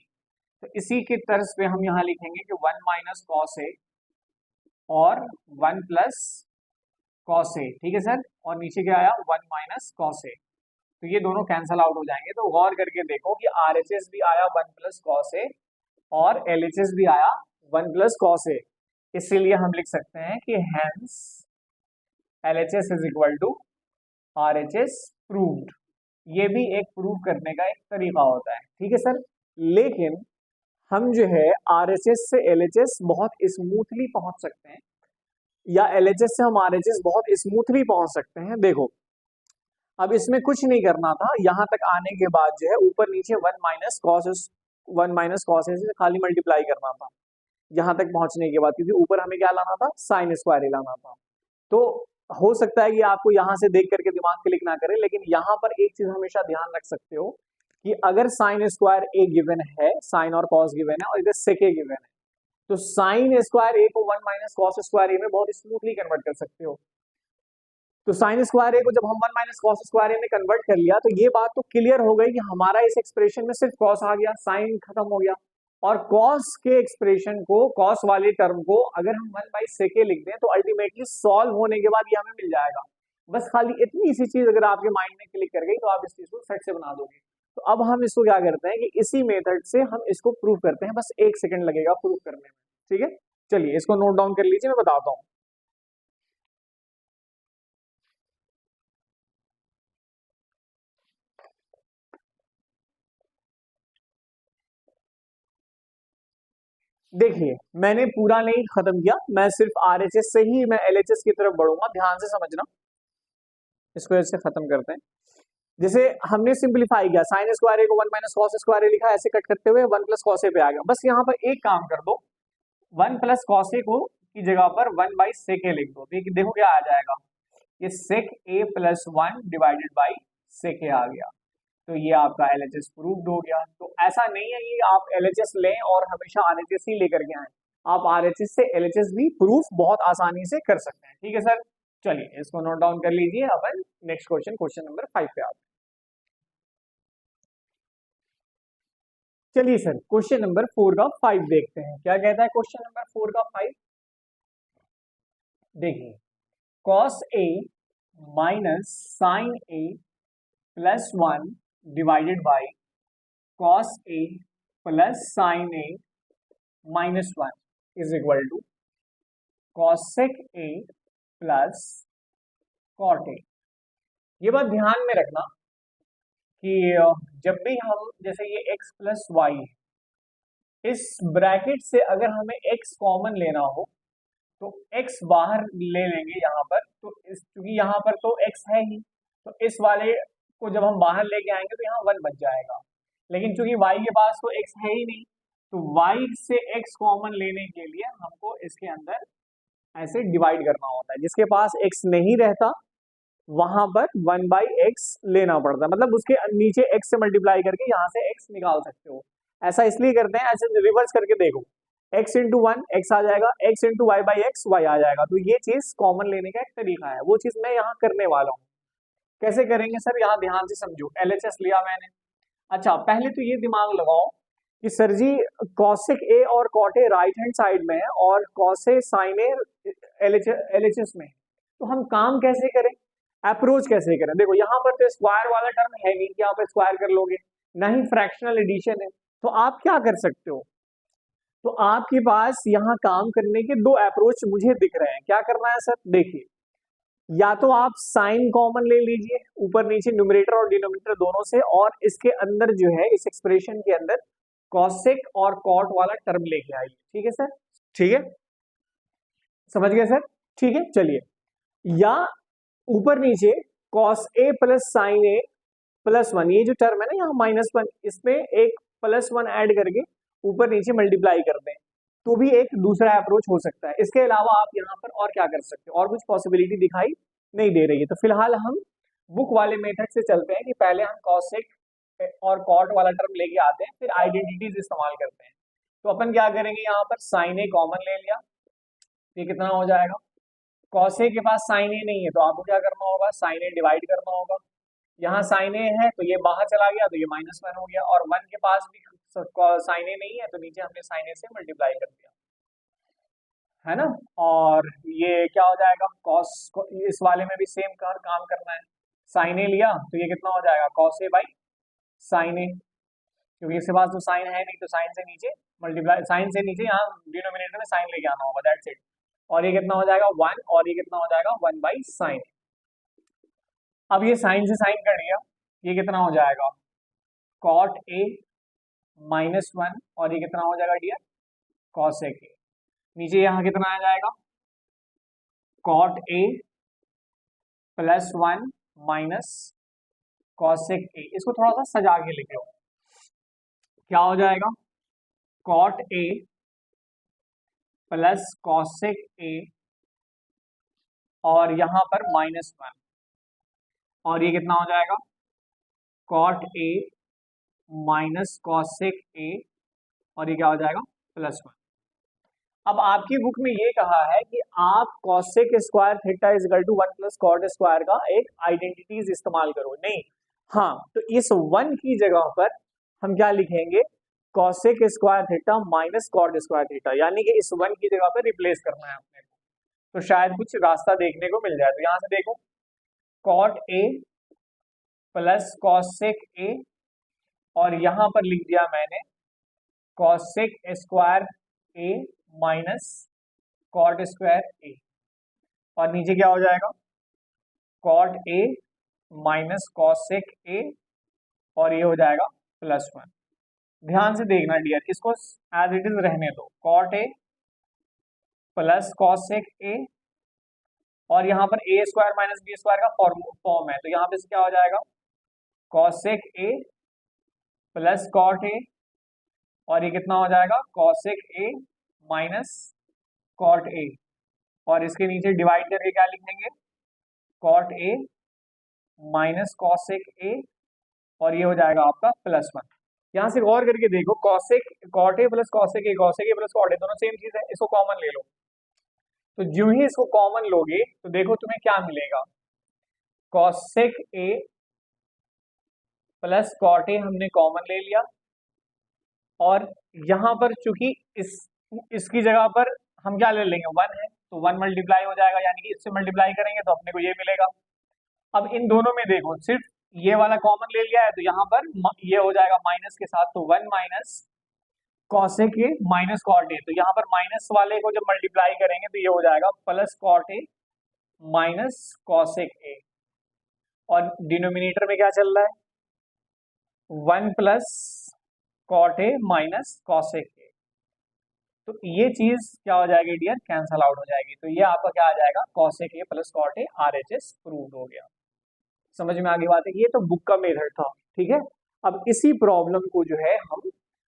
तो इसी की तर्ज पे हम यहाँ लिखेंगे कि 1 माइनस कॉस ए और 1 प्लस कॉस ए, ठीक है सर, और नीचे क्या आया 1 माइनस कॉस ए, तो ये दोनों कैंसल आउट हो जाएंगे। तो गौर करके देखो कि आरएचएस भी आया 1 प्लस कॉस ए और एलएचएस भी आया 1 प्लस कॉस ए, इसीलिए हम लिख सकते हैं कि hence LHS is equal to RHS proved. ये भी एक प्रूव करने का एक तरीका होता है, ठीक है सर। लेकिन हम जो है आरएचएस से एलएचएस बहुत स्मूथली पहुंच सकते हैं, या एलएचएस से हम आरएचएस बहुत स्मूथली पहुंच सकते हैं। देखो अब इसमें कुछ नहीं करना था, यहां तक आने के बाद जो है ऊपर नीचे 1 माइनस कॉस से खाली मल्टीप्लाई करना था यहां तक पहुंचने के बाद, क्योंकि ऊपर हमें क्या लाना था, साइन स्क्वायर ही लाना था। तो हो सकता है कि आपको यहां से देख करके दिमाग क्लिक ना करे, लेकिन यहां पर एक चीज हमेशा ध्यान रख सकते हो कि अगर साइन स्क्वायर ए गिवन है, साइन और कॉस गिवन है और इधर सेक ए गिवन है, तो साइन स्क्वायर ए को 1 माइनस कॉस स्क्वायर ए में बहुत स्मूथली कन्वर्ट कर सकते हो। तो साइन स्क्वायर ए को जब हम 1 माइनस कॉस स्क्वायर ए में कन्वर्ट कर लिया, तो ये बात तो क्लियर हो गई कि हमारा इस एक्सप्रेशन में सिर्फ कॉस आ गया, साइन खत्म हो गया। और कॉस के एक्सप्रेशन को, कॉस वाले टर्म को अगर हम 1 बाई सेके लिख दें तो अल्टीमेटली सॉल्व होने के बाद ये हमें मिल जाएगा। बस खाली इतनी सी चीज अगर आपके माइंड में क्लिक कर गई तो आप इस चीज को सट से बना दोगे। तो अब हम इसको क्या करते हैं कि इसी मेथड से हम इसको प्रूव करते हैं, बस 1 सेकंड लगेगा प्रूव करने में, ठीक है। चलिए इसको नोट डाउन कर लीजिए, मैं बताता हूं। देखिए मैंने पूरा नहीं खत्म किया, मैं सिर्फ आरएचएस से ही मैं एलएचएस की तरफ बढ़ूंगा, ध्यान से समझना। इसको ऐसे खत्म करते हैं, जैसे हमने सिंपलीफाई किया, साइन स्क्वायर ए को 1 माइनस कॉस स्क्वायर ए लिखा, ऐसे कट करते हुए 1 प्लस कॉस ए पे आ गया। बस यहाँ पर एक काम कर दो, 1 प्लस कॉस ए को की जगह पर 1 बाई सेक ए लिख दो, देखो क्या आ जाएगा, ये सेक ए प्लस 1 डिवाइडेड बाई सेक ए आ गया। तो ये आपका एलएचएस प्रूव्ड हो गया। तो ऐसा नहीं है कि आप एलएचएस लें और हमेशा आरएचएस ही लेकर के आए, आप आरएचएस से एलएचएस भी प्रूफ बहुत आसानी से कर सकते हैं, ठीक है सर। चलिए इसको नोट डाउन कर लीजिए, अपन नेक्स्ट क्वेश्चन, क्वेश्चन नंबर 5 पे आते हैं। चलिए सर क्वेश्चन नंबर 4 का 5 देखते हैं, क्या कहता है क्वेश्चन नंबर 4 का 5। देखिए cos A minus sine A plus 1 divided by cos A plus sine A minus 1 is equal to cosec A plus cot A. ये बात ध्यान में रखना कि जब भी हम, जैसे ये x प्लस वाई, इस ब्रैकेट से अगर हमें x कॉमन लेना हो तो x बाहर ले लेंगे यहाँ पर, तो इस क्योंकि यहाँ पर तो x है ही, तो इस वाले को जब हम बाहर लेके आएंगे तो यहाँ 1 बच जाएगा। लेकिन चूंकि y के पास तो x है ही नहीं, तो y से x कॉमन लेने के लिए हमको इसके अंदर ऐसे डिवाइड करना होता है, जिसके पास x नहीं रहता वहां पर 1 बाई एक्स लेना पड़ता है, मतलब उसके नीचे x से मल्टीप्लाई करके यहाँ से x निकाल सकते हो। ऐसा इसलिए करते हैं, ऐसे रिवर्स करके देखो, x इंटू 1 x आ जाएगा, x into Y by X Y आ जाएगा। तो ये चीज कॉमन लेने का एक तरीका है, वो चीज मैं यहाँ करने वाला हूँ। कैसे करेंगे सर, यहाँ ध्यान से समझो। एलएचएस लिया मैंने, अच्छा पहले तो ये दिमाग लगाओ कि सर जी कॉसेक ए और cot A right hand side में है और कॉसे साइन ए एलएचएस में है, तो हम काम कैसे करें, अप्रोच कैसे करें। देखो यहाँ पर तो स्क्वायर वाला टर्म है नहीं कि आप स्क्वायर कर लोगे, ना ही फ्रैक्शनल एडिशन है, तो आप क्या कर सकते हो, तो आपके पास यहाँ काम करने के 2 अप्रोच मुझे दिख रहे हैं। क्या करना है सर, देखिए या तो आप साइन कॉमन ले लीजिए ऊपर नीचे न्यूमरेटर और डिनोमिनेटर दोनों से, और इसके अंदर जो है इस एक्सप्रेशन के अंदर कॉसेक और कॉट वाला टर्म लेके आइए, ठीक है सर, ठीक है, समझ गए सर, ठीक है। चलिए, या ऊपर नीचे cos A plus sine A plus 1, ये जो टर्म है ना यहाँ -1, इसमें एक +1 ऐड करके ऊपर नीचे मल्टीप्लाई कर दें, तो भी एक दूसरा अप्रोच हो सकता है। इसके अलावा आप यहाँ पर और क्या कर सकते हो, और कुछ पॉसिबिलिटी दिखाई नहीं दे रही है। तो फिलहाल हम बुक वाले मेथड से चलते हैं कि पहले हम कॉसेक और कॉट वाला टर्म लेके आते हैं, फिर आइडेंटिटीज इस्तेमाल करते हैं। तो अपन क्या करेंगे, यहाँ पर साइन ए कॉमन ले लिया, ये कितना हो जाएगा, कॉसे के पास साइन ए नहीं है तो आपको क्या करना होगा, साइन ए डिवाइड करना होगा। यहाँ साइन ए है तो ये बाहर चला गया तो ये -1 हो गया, और 1 के पास भी साइन ए नहीं है तो नीचे हमने साइन ए से मल्टीप्लाई कर दिया, है ना। और ये क्या हो जाएगा, कॉस, इस वाले में भी सेम काम करना है। साइन ए लिया तो ये कितना हो जाएगा, कॉस ए बाई साइन ए, क्योंकि इसके पास तो साइन है नहीं तो साइन से नीचे मल्टीप्लाई, साइन से नीचे यहाँ डिनोमिनेटर में साइन लेके आना होगा, दैट्स इट। और ये कितना हो जाएगा 1, और ये कितना हो जाएगा 1 बाई साइन। अब ये साइन से साइन कर लिया, ये कितना हो जाएगा कॉट ए -1, और ये कितना हो जाएगा डियर, कॉसेक ए। नीचे यहाँ कितना आ जाएगा, cot A +1 minus cosec A. इसको थोड़ा सा सजा के लिख लो, क्या हो जाएगा, cot A plus cosec A, और यहां पर -1, और ये कितना हो जाएगा, cot A minus cosec A, और ये क्या हो जाएगा +1। अब आपकी बुक में ये कहा है कि आप cosec square theta is equal to 1 plus cot square का एक आइडेंटिटीज इस्तेमाल करो, नहीं, हाँ, तो इस 1 की जगह पर हम क्या लिखेंगे, cosec square theta minus cot square theta, यानी कि इस 1 की जगह पर रिप्लेस करना है अपने को, तो शायद कुछ रास्ता देखने को मिल जाए। तो यहां से देखो, cot A plus cosec A, और यहां पर लिख दिया मैंने cosec square A minus cot square A, और नीचे क्या हो जाएगा, cot A minus cosec A, और ये हो जाएगा +1। ध्यान से देखना डियर, इसको एज इट इज रहने दो, cot A plus cosec A, और यहाँ पर A square minus B square का फॉर्म है, तो यहाँ पे से क्या हो जाएगा, cosec A plus cot A, और ये कितना हो जाएगा, cosec A minus cot A, और इसके नीचे डिवाइड करके क्या लिख देंगे, cot A minus cosec A, और ये हो जाएगा आपका +1। यहाँ से गौर करके देखो, cosec cot A plus cosec A plus cot A दोनों सेम चीज है, इसको कॉमन ले लो। तो जो ही इसको कॉमन लोगे तो देखो तुम्हें क्या मिलेगा, cosec A plus cot A हमने कॉमन ले लिया, और यहां पर चूंकि इसकी जगह पर हम क्या ले लेंगे, 1 है तो 1 मल्टीप्लाई हो जाएगा, यानी कि इससे मल्टीप्लाई करेंगे तो अपने को ये मिलेगा। अब इन दोनों में देखो, सिर्फ ये वाला कॉमन ले लिया है तो यहाँ पर ये हो जाएगा माइनस के साथ, तो 1 minus cosec A minus cot A, तो यहाँ पर माइनस वाले को जब मल्टीप्लाई करेंगे तो ये हो जाएगा plus cot A minus cosec A, और डिनोमिनेटर में क्या चल रहा है, 1 plus cot A minus cosec A, तो ये चीज क्या हो जाएगी डियर, कैंसल आउट हो जाएगी। तो ये आपका क्या आ जाएगा, cosec A plus cot A RHS proved हो गया। समझ में आगे बात है, ये तो बुक का मेथड था, ठीक है। अब इसी प्रॉब्लम को जो है हम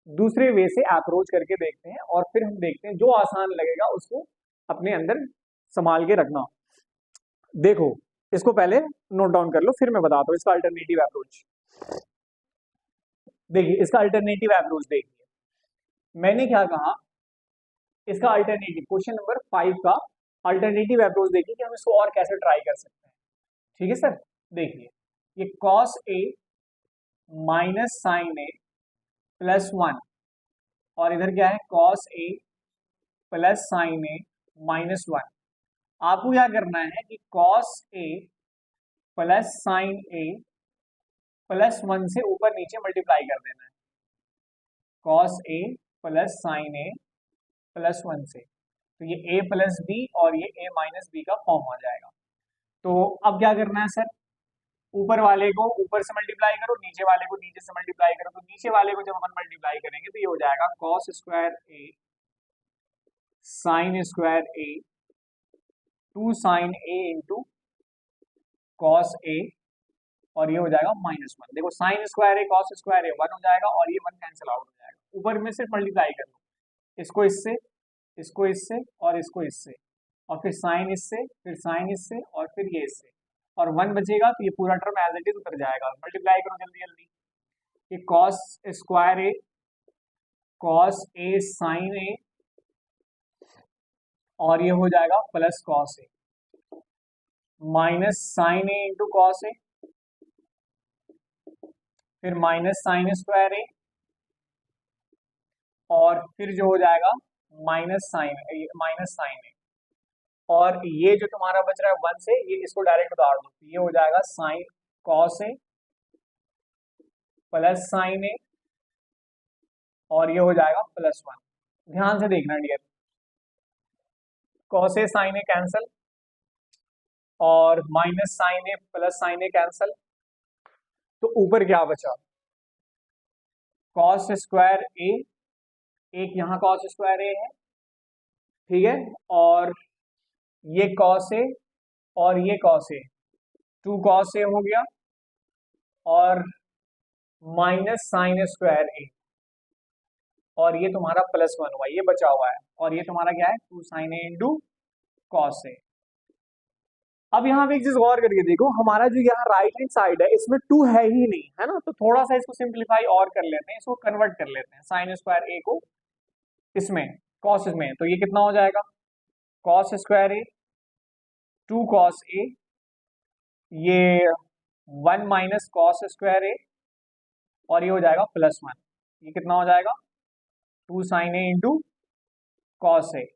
दूसरे वे से अप्रोच करके देखते हैं, और फिर हम देखते हैं जो आसान लगेगा उसको अपने अंदर संभाल के रखना। देखो, इसको पहले नोट डाउन कर लो, फिर मैं बताता हूँ इसका अल्टरनेटिव अप्रोच। देखिए, इसका अल्टरनेटिव अप्रोच देखिए, मैंने क्या कहा, इसका अल्टरनेटिव क्वेश्चन नंबर 5 का अल्टरनेटिव अप्रोच देखिए कि हम इसको और कैसे ट्राई कर सकते हैं, ठीक है सर। देखिए, ये कॉस ए माइनस साइन ए +1, और इधर क्या है, कॉस ए प्लस साइन ए -1। आपको क्या करना है कि कॉस ए प्लस साइन ए +1 से ऊपर नीचे मल्टीप्लाई कर देना है, कॉस ए प्लस साइन ए +1 से, तो ये a प्लस बी और ये a माइनस बी का फॉर्म हो जाएगा। तो अब क्या करना है सर, ऊपर वाले को ऊपर से मल्टीप्लाई करो, नीचे वाले को नीचे से मल्टीप्लाई करो, तो नीचे वाले को जब अपन मल्टीप्लाई करेंगे तो ये हो जाएगा cos square A sine square A 2 sine A into cos A, और ये हो जाएगा -1। देखो, साइन स्क्वायर ए कॉस स्क्वायर ए 1 हो जाएगा, और ये 1 कैंसिल आउट हो जाएगा, ऊपर में सिर्फ मल्टीप्लाई कर लो, इसको इससे इसको इससे और इसको इससे, और फिर साइन इससे, फिर साइन इससे, और फिर ये इससे, और 1 बचेगा तो ये पूरा टर्म एज इट इज उतर जाएगा। मल्टीप्लाई करो जल्दी जल्दी। ये cos square A, cos A sine A, और ये हो जाएगा plus cos A, minus sine A into cos ए, फिर माइनस साइन स्क्वायर ए, और फिर जो हो जाएगा माइनस साइन ए, और ये जो तुम्हारा बच रहा है 1 से, ये इसको डायरेक्ट उतार दो, ये हो जाएगा sine cos A plus sine A, और ये हो जाएगा प्लस 1। ध्यान से देखना dear, cos A sine A cancel, और minus sine A plus sine A cancel, तो ऊपर क्या बचा, कॉस स्क्वायर ए, एक यहाँ कॉस स्क्वायर ए है, ठीक है, और ये कॉस ए और ये कॉस ए, 2 कॉस ए हो गया, और माइनस साइन स्क्वायर ए, और ये तुम्हारा प्लस 1 हुआ, ये बचा हुआ है, और ये तुम्हारा क्या है 2 sine A into cos A. अब यहाँ पे एक चीज गौर करके देखो, हमारा जो यहाँ राइट हैंड साइड है इसमें 2 है ही नहीं, है ना, तो थोड़ा सा इसको सिंप्लीफाई और कर लेते हैं, इसको कन्वर्ट कर लेते हैं साइन स्क्वायर ए को इसमें कॉस में, तो ये कितना हो जाएगा, कॉस स्क्वायर ए 2 कॉस ए, ये 1 माइनस कॉस स्क्वायर ए, और ये हो जाएगा प्लस 1, ये कितना हो जाएगा 2 sine A into cos A.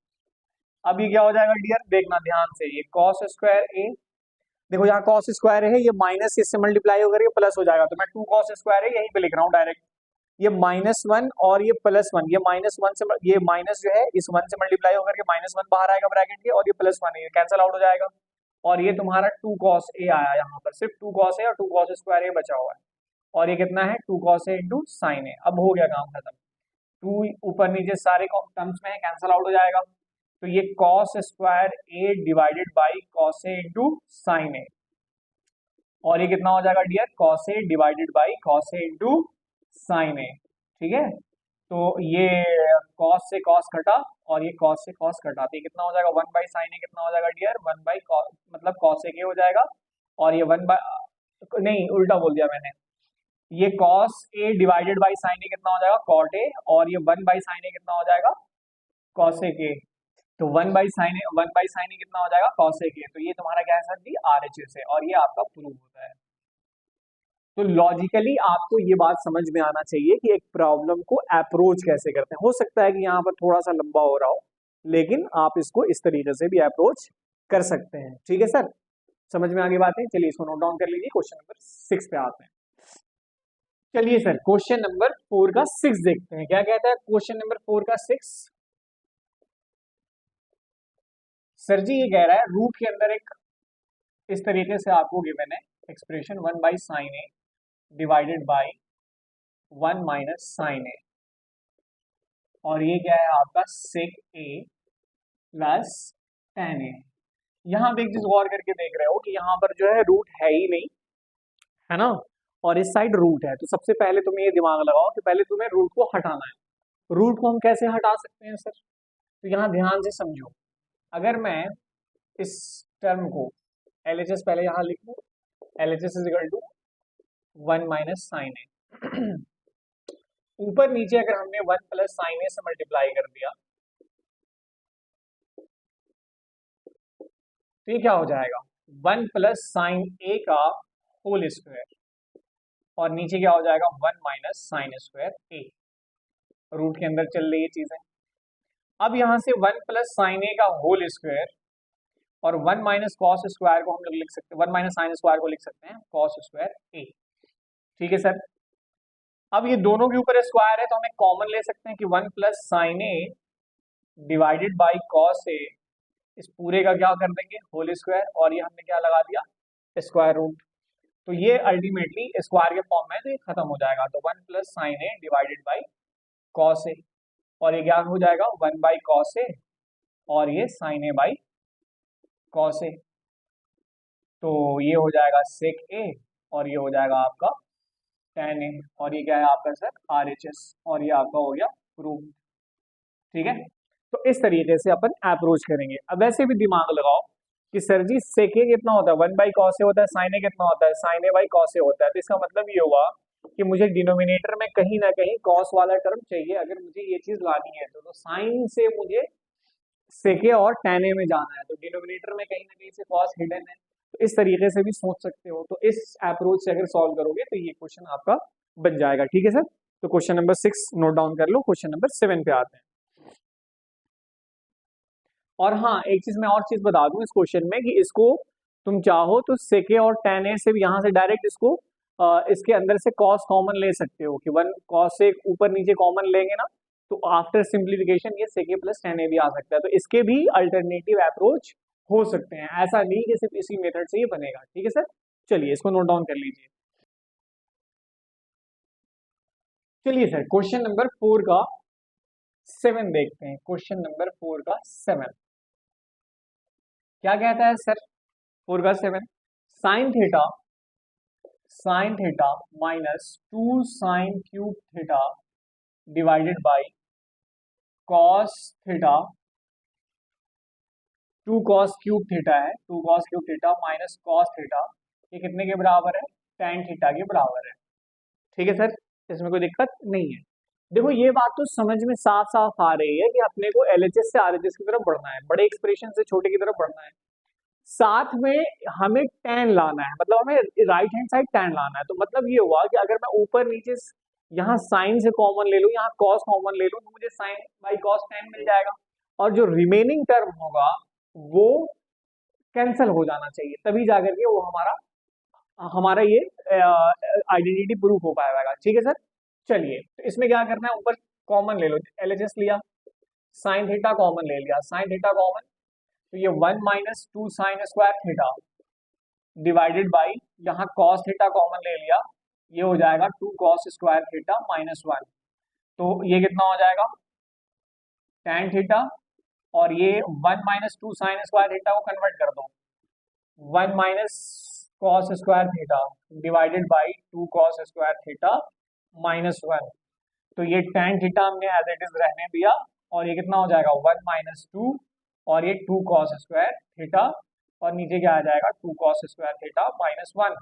अब ये क्या हो जाएगा डियर, देखना ध्यान से, ये कॉस स्क्वायर ए, देखो यहाँ कॉस स्क्वायर है, ये माइनस इससे मल्टीप्लाई होकर ये प्लस हो जाएगा, तो मैं 2 कॉस स्क्वायर है यहीं पे लिख रहा हूँ डायरेक्ट, ये -1 और ये +1, ये -1 से, ये माइनस जो है इस 1 से मल्टीप्लाई होकर के -1 बाहर आएगा ब्रैकेट के, और ये +1 है, ये कैंसिल आउट हो जाएगा, और ये तुम्हारा 2 कॉस ए आया, यहाँ पर सिर्फ 2 कॉस ए और 2 कॉस स्क्वायर ए बचा हुआ है, और ये कितना है 2 कॉस ए इंटू साइन ए। अब हो गया काम खत्म, 2 ऊपर नीचे सारे टर्म्स में है, कैंसिल आउट हो जाएगा, तो ये cos square A divided by cos A into sine A, और ये कितना हो जाएगा dear, cos A divided by cos A into sine A, ठीक है, तो ये कॉस से कॉस घटा, और ये कॉस से कॉस घटा, तो ये कितना हो जाएगा 1 बाई साइन ए, कितना हो जाएगा डियर 1 बाई मतलब कॉस ए के हो जाएगा, और ये 1 बाई, नहीं उल्टा बोल दिया मैंने, ये cos A divided by sine A कितना हो जाएगा कॉट ए, और ये 1 बाई साइन ए कितना हो जाएगा कॉस ए के, तो 1 बाई साइन ए कितना हो जाएगा कॉस ए के, तो ये तुम्हारा क्या है सर जी RHS है, और ये आपका प्रूव होता है। तो लॉजिकली आपको ये बात समझ में आना चाहिए कि एक प्रॉब्लम को अप्रोच कैसे करते हैं, हो सकता है कि यहाँ पर थोड़ा सा लंबा हो रहा हो, लेकिन आप इसको इस तरीके से भी अप्रोच कर सकते हैं, ठीक है सर, समझ में आगे बात है। चलिए इसको नोट डाउन कर लीजिए, क्वेश्चन नंबर 6 पे आते हैं। चलिए सर क्वेश्चन नंबर 4 का 6 देखते हैं, क्या कहता है क्वेश्चन नंबर 4 का 6। सर जी ये कह रहा है रूट के अंदर एक इस तरीके से आपको गिवन है expression 1 by sine A divided by 1 minus sine A, और ये क्या है आपका सेक ए प्लस tan ए। यहाँ पे एक चीज गौर करके देख रहे हो कि यहाँ पर जो है रूट है ही नहीं, है ना, और इस साइड रूट है, तो सबसे पहले तुम्हें ये दिमाग लगाओ कि पहले तुम्हें रूट को हटाना है। रूट को हम कैसे हटा सकते हैं सर, तो यहाँ ध्यान से समझो, अगर मैं इस टर्म को LHS पहले यहाँ लिख लूँ, LHS is equal to 1 minus sine A, ऊपर नीचे अगर हमने 1 प्लस साइन ए से मल्टीप्लाई कर दिया तो ये क्या हो जाएगा 1 प्लस साइन ए का होल स्क्वायर, और नीचे क्या हो जाएगा 1 माइनस साइन स्क्वायर ए, रूट के अंदर चल रही है चीजें। अब यहां से 1 प्लस साइन ए का होल स्क्वायर और 1 माइनस कॉस स्क्वायर को हम लोग लिख सकते हैं, 1 माइनस साइन स्क्वायर को लिख सकते हैं कॉस स्क्वायर ए, ठीक है सर। अब ये दोनों के ऊपर स्क्वायर है तो हम एक कॉमन ले सकते हैं कि 1 plus sine A divided by cos A, इस पूरे का क्या कर देंगे होल स्क्वायर, और ये हमने क्या लगा दिया स्क्वायर रूट, तो ये अल्टीमेटली स्क्वायर के फॉर्म में तो ये खत्म हो जाएगा, तो 1 plus sine A divided by cos A, और ये क्या हो जाएगा 1 बाई कॉस ए, और ये sign A by cos A, तो ये हो जाएगा सेक ए, और ये हो जाएगा आपका tan ए, और ये क्या है आपका सर RHS, और ये आपका हो गया प्रूफ, ठीक है। तो इस तरीके से अपन अप्रोच करेंगे। अब वैसे भी दिमाग लगाओ कि सर जी सेक ए कितना होता है, 1/cos ए होता है, साइन ए कितना होता है, साइन ए बाई कॉस ए होता है। तो इसका मतलब ये हुआ कि मुझे डिनोमिनेटर में कहीं ना कहीं कॉस वाला टर्म चाहिए अगर मुझे ये चीज लानी है तो साइन से मुझे सेके और tan ए में जाना है, तो डिनोमिनेटर में कहीं ना कहीं से कॉस हिडन है। तो इस तरीके से भी सोच सकते हो। तो इस अप्रोच से अगर सॉल्व करोगे तो ये क्वेश्चन आपका बन जाएगा। ठीक है सर, तो क्वेश्चन नंबर 6 नोट डाउन कर लो। क्वेश्चन नंबर 7 पे आते हैं। और हाँ, एक चीज मैं और चीज बता दूं इस क्वेश्चन में कि इसको तुम चाहो तो सेके और tan ए से भी यहाँ से डायरेक्ट इसको इसके अंदर से cos कॉमन ले सकते हो कि 1 cos से ऊपर नीचे कॉमन लेंगे ना, तो आफ्टर सिंप्लीफिकेशन ये सेके प्लस tan ए भी आ सकता है। तो इसके भी अल्टरनेटिव अप्रोच हो सकते हैं, ऐसा नहीं कि सिर्फ इसी मेथड से ये बनेगा। ठीक है सर, चलिए इसको नोट डाउन कर लीजिए। चलिए सर, क्वेश्चन नंबर 4 का 7 देखते हैं। क्वेश्चन नंबर 4 का 7 क्या कहता है सर? 4 का 7, sign theta minus 2 sine cube theta divided by cos theta, 2 cos cube theta है, 2 cos cube theta minus cos theta, ये कितने के बराबर है? tan थीटा के बराबर है। ठीक है सर, इसमें कोई दिक्कत नहीं है। देखो ये बात तो समझ में साफ साफ आ रही है कि अपने को एलएचएस से आरएचएस की तरफ बढ़ना है, बड़े एक्सप्रेशन से छोटे की तरफ बढ़ना है। साथ में हमें tan लाना है, मतलब हमें राइट हैंड साइड tan लाना है। तो मतलब ये हुआ कि अगर मैं ऊपर नीचे यहाँ साइन से कॉमन ले लूँ, यहाँ कॉस कॉमन ले लूँ, तो मुझे साइन बाई कॉस tan मिल जाएगा और जो रिमेनिंग टर्म होगा वो कैंसल हो जाना चाहिए, तभी जाकर के वो हमारा हमारा ये आइडेंटिटी प्रूफ हो पाएगा। ठीक है सर, चलिए तो इसमें क्या करना है, ऊपर कॉमन ले लो, एलएचएस लिया, साइन थीटा कॉमन ले लिया, साइन थीटा कॉमन, तो ये 1 minus 2 sign square theta divided by यहाँ कॉस थीटा कॉमन ले लिया, ये हो जाएगा 2 कॉस स्क्वायर थीटा माइनस 1। तो ये कितना हो जाएगा? tan थीटा, और ये 1 माइनस 2 साइन स्क्वायर थीटा को कन्वर्ट कर दो, 1 minus cos square theta divided by 2 cos square theta minus 1। तो ये tan थीटा हमने एज इट इज रहने दिया, और ये कितना हो जाएगा? 1 माइनस 2 और ये 2 कॉस स्क्वायर थीटा, और नीचे क्या आ जाएगा? 2 कॉस स्क्वायर थीटा माइनस 1।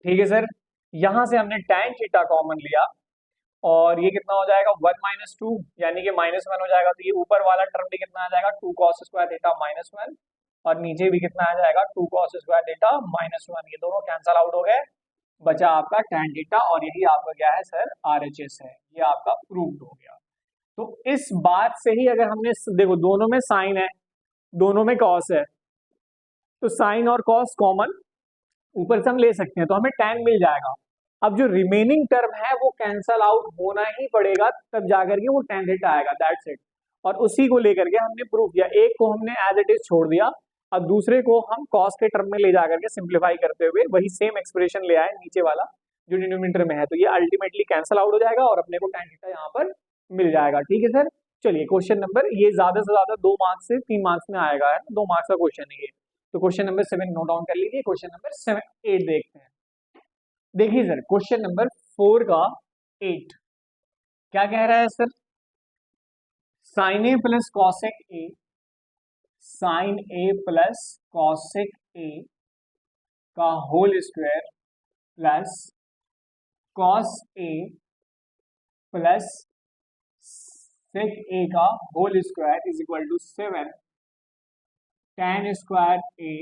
ठीक है सर, यहां से हमने tan थीटा कॉमन लिया, और ये कितना हो जाएगा? 1 माइनस 2 यानी कि माइनस 1 हो जाएगा। तो ये ऊपर वाला टर्म भी कितना आ जाएगा? 2 कॉस स्क्वायर थीटा माइनस 1, और नीचे भी कितना आ जाएगा? 2 कॉस स्क्वायर थीटा माइनस 1। ये दोनों कैंसल आउट हो गए, बचा आपका tan थीटा, और यही आपका क्या है सर? आरएचएस है। ये आपका प्रूव्ड हो गया। तो इस बात से ही अगर हमने देखो दोनों में साइन है, दोनों में कॉस है, तो साइन और कॉस कॉमन ऊपर से हम ले सकते हैं, तो हमें tan मिल जाएगा। अब जो रिमेनिंग टर्म है वो कैंसल आउट होना ही पड़ेगा, तब जाकर के वो tan थीटा आएगा, दैट्स इट। और उसी को लेकर के हमने प्रूव किया, एक को हमने एज इट इज छोड़ दिया, अब दूसरे को हम कॉस के टर्म में ले जाकर के सिंप्लीफाई करते हुए वही सेम एक्सप्रेशन ले आए नीचे वाला जो डिनोमिनेटर में है। तो ये अल्टीमेटली कैंसल आउट हो जाएगा और अपने को tan थीटा यहाँ पर मिल जाएगा। ठीक है सर, चलिए क्वेश्चन नंबर, ये ज्यादा से ज्यादा 2 मार्क्स से 3 मार्क्स में आएगा, है 2 मार्क्स का क्वेश्चन है ये। तो क्वेश्चन नंबर 7 नोट डाउन कर लीजिए। क्वेश्चन नंबर 8 देखते हैं। देखिए सर, क्वेश्चन नंबर 4 का 8 क्या कह रहा है sir? Sine A plus cosec A, sine A plus cosec A का whole square plus cos A plus sec A का whole square is equal to 7 tan square A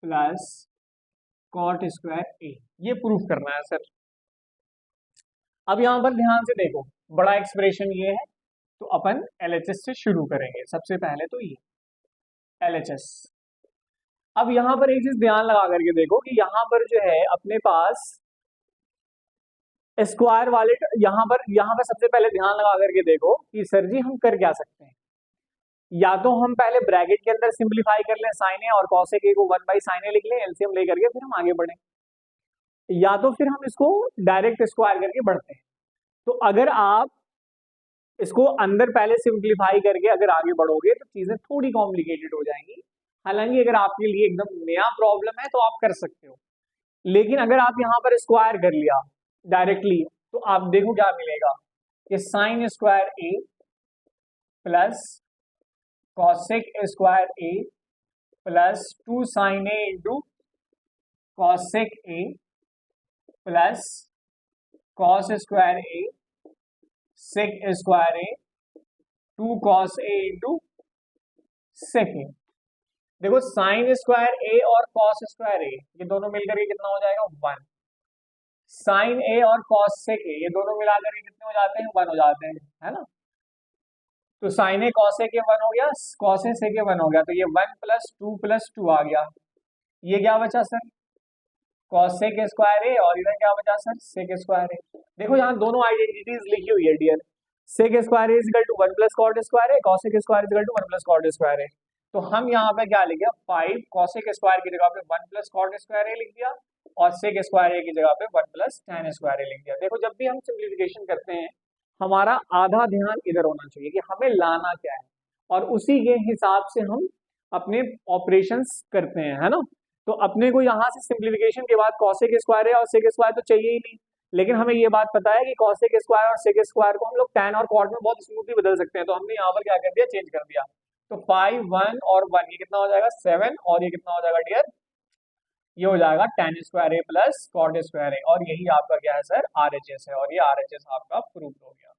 plus cot square A. ये proof करना है sir. अब यहां पर ध्यान से देखो, बड़ा एक्सप्रेशन ये है, तो अपन एलएचएस से शुरू करेंगे। सबसे पहले तो ये एलएचएस। अब यहां पर एक चीज ध्यान लगा करके देखो कि यहां पर जो है अपने पास स्क्वायर वाले, यहां पर सबसे पहले ध्यान लगा करके देखो कि सर जी हम कर क्या सकते हैं। या तो हम पहले ब्रैकेट के अंदर सिंप्लीफाई कर लें साइन ए, और कॉसेक ए को 1 बाई साइन ए लिख लें, एलसीएम लेकर के फिर हम आगे बढ़ें, या तो फिर हम इसको डायरेक्ट स्क्वायर करके बढ़ते हैं। तो अगर आप इसको अंदर पहले सिंप्लीफाई करके अगर आगे बढ़ोगे तो चीजें थोड़ी कॉम्प्लिकेटेड हो जाएंगी। हालांकि अगर आपके लिए एकदम नया प्रॉब्लम है तो आप कर सकते हो, लेकिन अगर आप यहाँ पर स्क्वायर कर लिया डायरेक्टली तो आप देखो क्या मिलेगा कि sine square A plus cosec square A plus 2 sine A into cosec A plus cos square A sec square A 2 cos A into sec A. देखो साइन स्क्वायर ए और कॉस स्क्वायर ए ये दोनों मिलकर के कितना हो जाएगा 1। Sign A और कॉस सेक ए ये दोनों मिलाकर के कितने हो जाते हैं 1 हो जाते हैं, है ना। तो साइन ए कॉस ए के 1 हो गया, कॉस ए सेक ए 1 हो गया, तो ये 1 प्लस 2 आ गया। ये क्या बचा sir cos sec square A और इधर क्या बचा सर सेक स्क्वायर ए। देखो यहाँ दोनों आइडेंटिटीज लिखी हुई है dear. Sec square A equal to 1 plus cot square A, cosec square equal to 1 plus cot square A. तो हम यहाँ पे क्या लिखे 5 कॉसेक स्क्वायर की जगह पे 1 प्लस कॉट स्क्वायर ए लिख दिया और सेक स्क्वायर ए की जगह पे 1 प्लस tan स्क्वायर ए लिख दिया। देखो जब भी हम सिंप्लीफिकेशन करते हैं हमारा आधा ध्यान इधर होना चाहिए कि हमें लाना क्या है और उसी के हिसाब से हम अपने ऑपरेशंस करते हैं, है ना। तो अपने को यहाँ से सिंप्लीफिकेशन के बाद कॉसेक स्क्वायर है और सेक स्क्वायर तो चाहिए ही नहीं, लेकिन हमें ये बात पता है कि कॉसेक स्क्वायर और सेक स्क्वायर को हम लोग tan और cot में बहुत स्मूथली बदल सकते हैं। तो हमने यहाँ पर क्या कर दिया चेंज कर दिया। तो 5 1 और 1 ये कितना हो जाएगा 7 और ये कितना हो जाएगा डियर ये हो जाएगा tan square A plus cot square A और यही आपका क्या है सर RHS है और ये RHS आपका प्रूफ हो गया।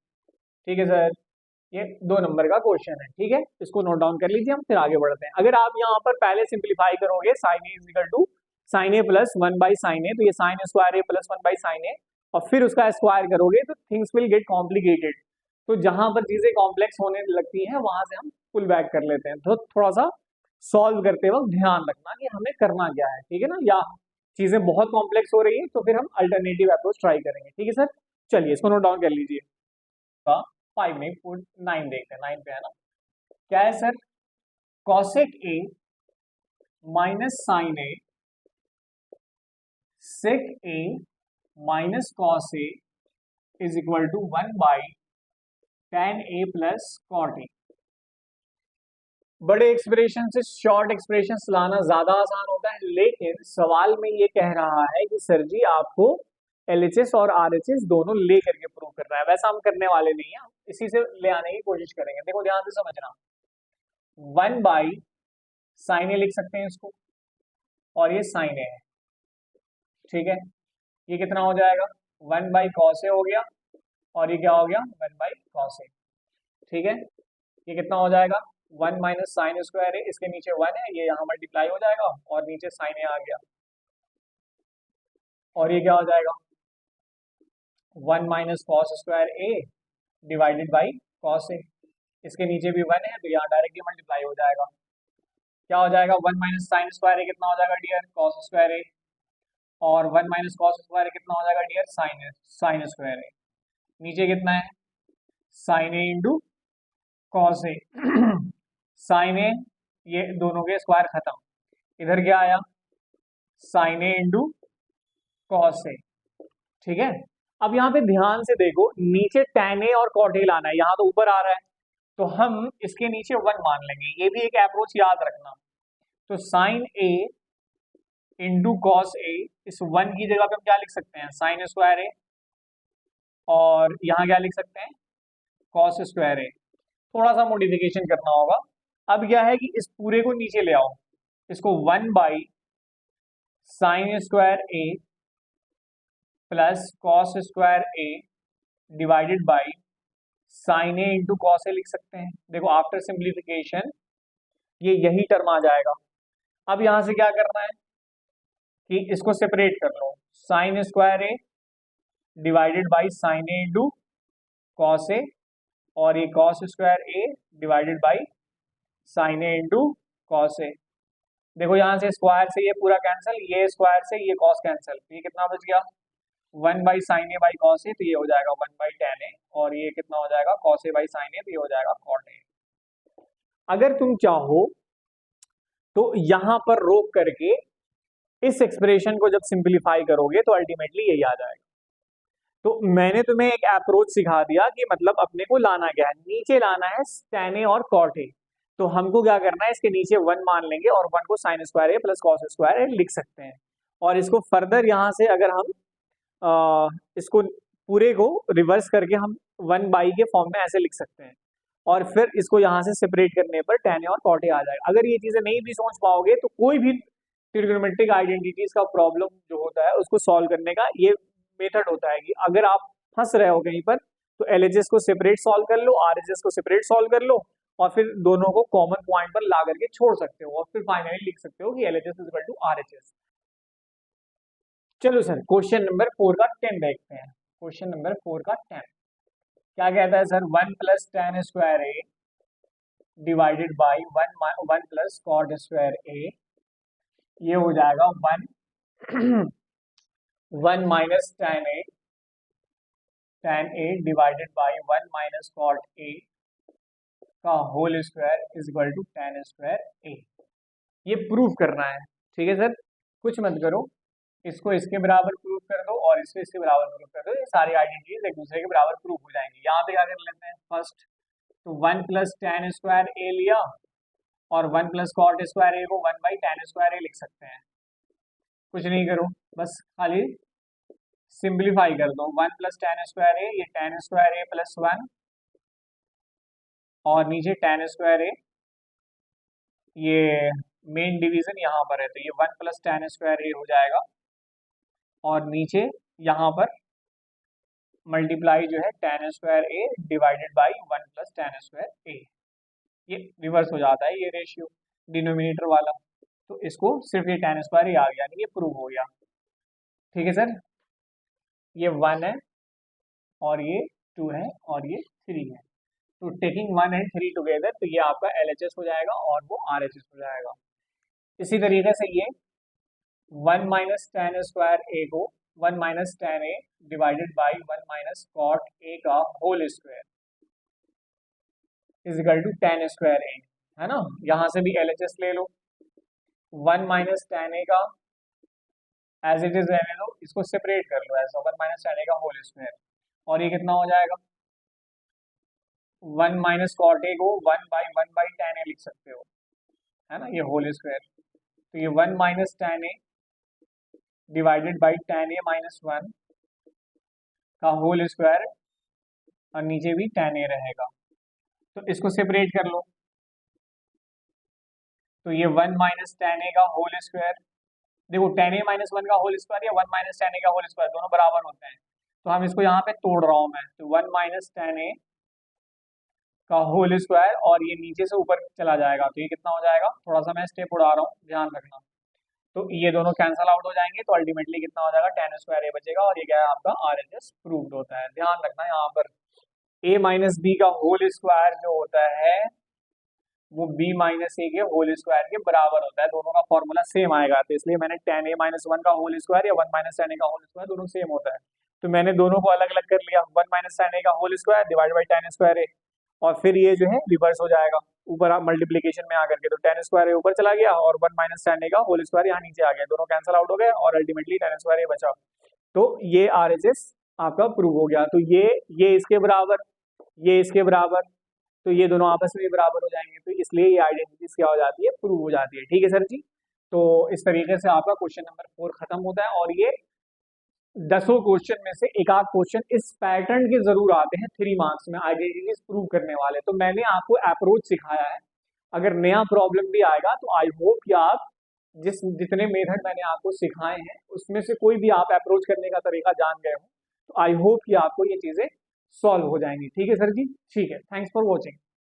ठीक है सर, ये 2 नंबर का क्वेश्चन है। ठीक है, इसको नोट डाउन कर लीजिए, हम फिर आगे बढ़ते हैं। अगर आप यहाँ पर पहले सिंप्लीफाई करोगे sine A equal to sine A plus 1 by sine A, तो ये sine square A plus 1 by sine A और फिर उसका स्क्वायर करोगे तो थिंग्स विल गेट कॉम्प्लिकेटेड। तो जहां पर चीजें कॉम्प्लेक्स होने लगती हैं वहां से हम पुल बैक कर लेते हैं। तो थोड़ा सा सॉल्व करते वक्त ध्यान रखना कि हमें करना क्या है, ठीक है ना। या चीजें बहुत कॉम्प्लेक्स हो रही है तो फिर हम अल्टरनेटिव अप्रोच ट्राई करेंगे। ठीक है सर, चलिए इसको नोट डाउन कर लीजिए। 5 नहीं 9 देखते हैं, 9 पे है ना। क्या है sir cosec A minus sine A sec A minus cos A is equal to 1 by tan A plus cot A. बड़े एक्सप्रेशन से शॉर्ट एक्सप्रेशन लाना ज्यादा आसान होता है, लेकिन सवाल में ये कह रहा है कि सर जी आपको LHS और RHS दोनों ले करके प्रूव करना है। वैसा हम करने वाले नहीं है, इसी से ले आने की कोशिश करेंगे। देखो ध्यान से समझना, 1 बाई साइन ए लिख सकते हैं इसको और ये साइन ए है, ठीक है। ये कितना हो जाएगा 1 बाई कॉस ए हो गया और ये क्या हो गया 1 बाई कॉस ए, ठीक है। ये कितना हो जाएगा 1 माइनस साइन स्क्वायर ए, इसके नीचे 1 है, ये यहाँ मल्टीप्लाई हो जाएगा और नीचे साइन ए आ गया और ये क्या हो जाएगा 1 minus cos square A divided by cos A, इसके नीचे भी 1 है तो यहाँ डायरेक्टली मल्टीप्लाई हो जाएगा। क्या हो जाएगा 1 माइनस साइन स्क्वायर ए कितना हो जाएगा डियर कॉस स्क्वायर ए और 1 माइनस कॉस स्क्वायर ए कितना हो जाएगा डियर साइन स्क्वायर ए। नीचे कितना है sign A into cos A sine A, ये दोनों के स्क्वायर खत्म, इधर क्या आया साइन ए इंटू कॉस ए, ठीक है। अब यहाँ पे ध्यान से देखो, नीचे tan ए और cot ए लाना है, यहाँ तो ऊपर आ रहा है तो हम इसके नीचे 1 मान लेंगे। ये भी एक अप्रोच याद रखना। तो sign A into cos A, इस 1 की जगह पे हम क्या लिख सकते हैं साइन स्क्वायर ए और यहाँ क्या लिख सकते हैं कॉस स्क्वायर ए। थोड़ा सा मॉडिफिकेशन करना होगा। अब क्या है कि इस पूरे को नीचे ले आओ, इसको 1 by sine square A plus cos square A divided by sine A into cos A लिख सकते हैं। देखो आफ्टर सिंप्लीफिकेशन ये यही टर्म आ जाएगा। अब यहां से क्या करना है कि इसको सेपरेट कर लो, sine square A divided by sine A into cos A और ये cos square A divided by sine A into cos A. देखो यहाँ से स्क्वायर से ये पूरा कैंसिल, ये स्क्वायर से ये कॉस कैंसिल, ये कितना बच गया 1 by sine A by cos A, तो ये हो जाएगा 1 बाई tan ए और ये कितना हो जाएगा cos A by sine A, तो ये हो जाएगा cot ए। अगर तुम चाहो तो यहां पर रोक करके इस एक्सप्रेशन को जब सिंप्लीफाई करोगे तो अल्टीमेटली यही आ जाएगा। तो मैंने तुम्हें एक अप्रोच सिखा दिया कि मतलब अपने को लाना क्या है, नीचे लाना है tan ए और cot ए। तो हमको क्या करना है इसके नीचे 1 मान लेंगे और 1 को sign square A plus cos square ए लिख सकते हैं और इसको फर्दर यहाँ से अगर हम इसको पूरे को रिवर्स करके हम 1 बाई के फॉर्म में ऐसे लिख सकते हैं। और फिर इसको यहाँ से सेपरेट करने पर tan A और cot A आ जाएगा। अगर ये चीजें नहीं भी समझ पाओगे तो कोई भी ट्रिग्नोमेट्रिक आइडेंटिटीज का प्रॉब्लम जो होता है उसको सॉल्व करने का ये मेथड होता है कि अगर आप फंस रहे हो कहीं पर तो एलएचएस को सेपरेट सॉल्व कर लो, आरएचएस को सेपरेट सॉल्व कर लो और फिर दोनों को कॉमन पॉइंट पर ला करके छोड़ सकते हो और फिर फाइनली लिख सकते हो कि LHS is equal to RHS. चलो सर क्वेश्चन नंबर 4 का 10 देखते हैं। क्वेश्चन नंबर 4 का 10 क्या कहता है sir, 1 plus tan square A divided by 1 plus cot square A, ये हो जाएगा 1 minus tan A divided by 1 minus cot A का whole square is equal to tan square A. ये प्रूफ करना है, ठीक है सर, कुछ मत करो, इसको इसके बराबर प्रूफ कर दो और इसको इसके बराबर प्रूफ कर दो, ये सारी आइडेंटिटीज एक दूसरे के बराबर प्रूफ हो जाएंगी। यहाँ पे क्या कर लेते हैं फर्स्ट, तो 1 प्लस tan स्क्वायर ए लिया और 1 प्लस कॉट स्क्वायर ए को 1 बाई tan स्क्वायर ए लिख सकते हैं। कुछ नहीं करो, बस खाली सिंप्लीफाई कर दो, 1 प्लस tan स्क्वायर ए, ये tan स्क्वायर ए प्लस 1 और नीचे tan स्क्वायर ए, ये मेन डिवीजन यहाँ पर है तो ये 1 प्लस tan स्क्वायर ए हो जाएगा और नीचे यहाँ पर मल्टीप्लाई जो है tan square A divided by 1 plus tan square A, ये रिवर्स हो जाता है ये रेशियो डिनोमिनेटर वाला, तो इसको सिर्फ ये tan स्क्वायर ए आ गया, यानी ये प्रूव हो गया। ठीक है सर, ये 1 है और ये 2 है और ये 3 है, तो टेकिंग 1 एंड 3 टुगेदर तो ये आपका LHS हो जाएगा और वो RHS हो जाएगा। इसी तरीके से ये 1 माइनस tan स्क्वायर ए को 1 minus tan A divided by 1 minus cot A का whole square is equal to tan square A, है ना, यहाँ से भी LHS ले लो, 1 माइनस tan ए का एज इट इज रहने दो, इसको सेपरेट कर लो ऐसा, 1 माइनस tan ए का होल स्क्वायर और ये कितना हो जाएगा 1 माइनस कॉट ए को 1 बाई tan ए लिख सकते हो, है ना, ये होल स्क्वायर, तो ये 1 minus tan A divided by tan A minus 1 का होल स्क्वायर और नीचे भी tan ए रहेगा, तो इसको सेपरेट कर लो, तो ये 1 माइनस tan ए का होल स्क्वायर, देखो tan ए माइनस 1 का होल स्क्वायर या 1 माइनस tan ए का होल स्क्वायर दोनों बराबर होते हैं, तो हम इसको यहाँ पे तोड़ रहा हूँ मैं, तो 1 माइनस tan ए का होल स्क्वायर और ये नीचे से ऊपर चला जाएगा, तो ये कितना हो जाएगा, थोड़ा सा मैं स्टेप उड़ा रहा हूँ ध्यान रखना, तो ये दोनों कैंसल आउट हो जाएंगे, तो अल्टीमेटली कितना हो जाएगा tan स्क्वायर ए बचेगा और ये क्या है आपका RHS प्रूव्ड होता है। ध्यान रखना यहाँ पर a माइनस बी का होल स्क्वायर जो होता है वो b माइनस ए के होल स्क्वायर के बराबर होता है, दोनों का फॉर्मूला सेम आएगा, तो इसलिए मैंने tan a माइनस 1 का होल स्क्वायर या 1 माइनस tan a का होल स्क्वायर दोनों सेम होता है, तो मैंने दोनों को अलग अलग कर लिया, 1 माइनस tan a का whole square divide by tan square A और फिर ये जो है रिवर्स हो जाएगा ऊपर आप मल्टीप्लीकेशन में आकर के, तो tan स्क्वायर ए ऊपर चला गया और 1 माइनस tan a का होल स्क्वायर यहाँ नीचे आ गया, दोनों कैंसिल आउट हो गए और अल्टीमेटली tan स्क्वायर ए बचा, तो ये RHS आपका प्रूव हो गया। तो ये इसके बराबर, ये इसके बराबर, तो ये दोनों आपस में बराबर हो जाएंगे, तो इसलिए ये आइडेंटिटीज क्या हो जाती है, प्रूव हो जाती है। ठीक है सर जी, तो इस तरीके से आपका क्वेश्चन नंबर 4 खत्म होता है और ये 10 क्वेश्चन में से एक आध क्वेश्चन इस पैटर्न के जरूर आते हैं 3 मार्क्स में आइडेंटिटीज प्रूव करने वाले, तो मैंने आपको अप्रोच सिखाया है, अगर नया प्रॉब्लम भी आएगा तो आई होप कि आप जितने मेथड मैंने आपको सिखाए हैं उसमें से कोई भी आप अप्रोच करने का तरीका जान गए हो, तो आई होप कि आपको ये चीजें सॉल्व हो जाएंगी। ठीक है सर जी, ठीक है, थैंक्स फॉर वॉचिंग।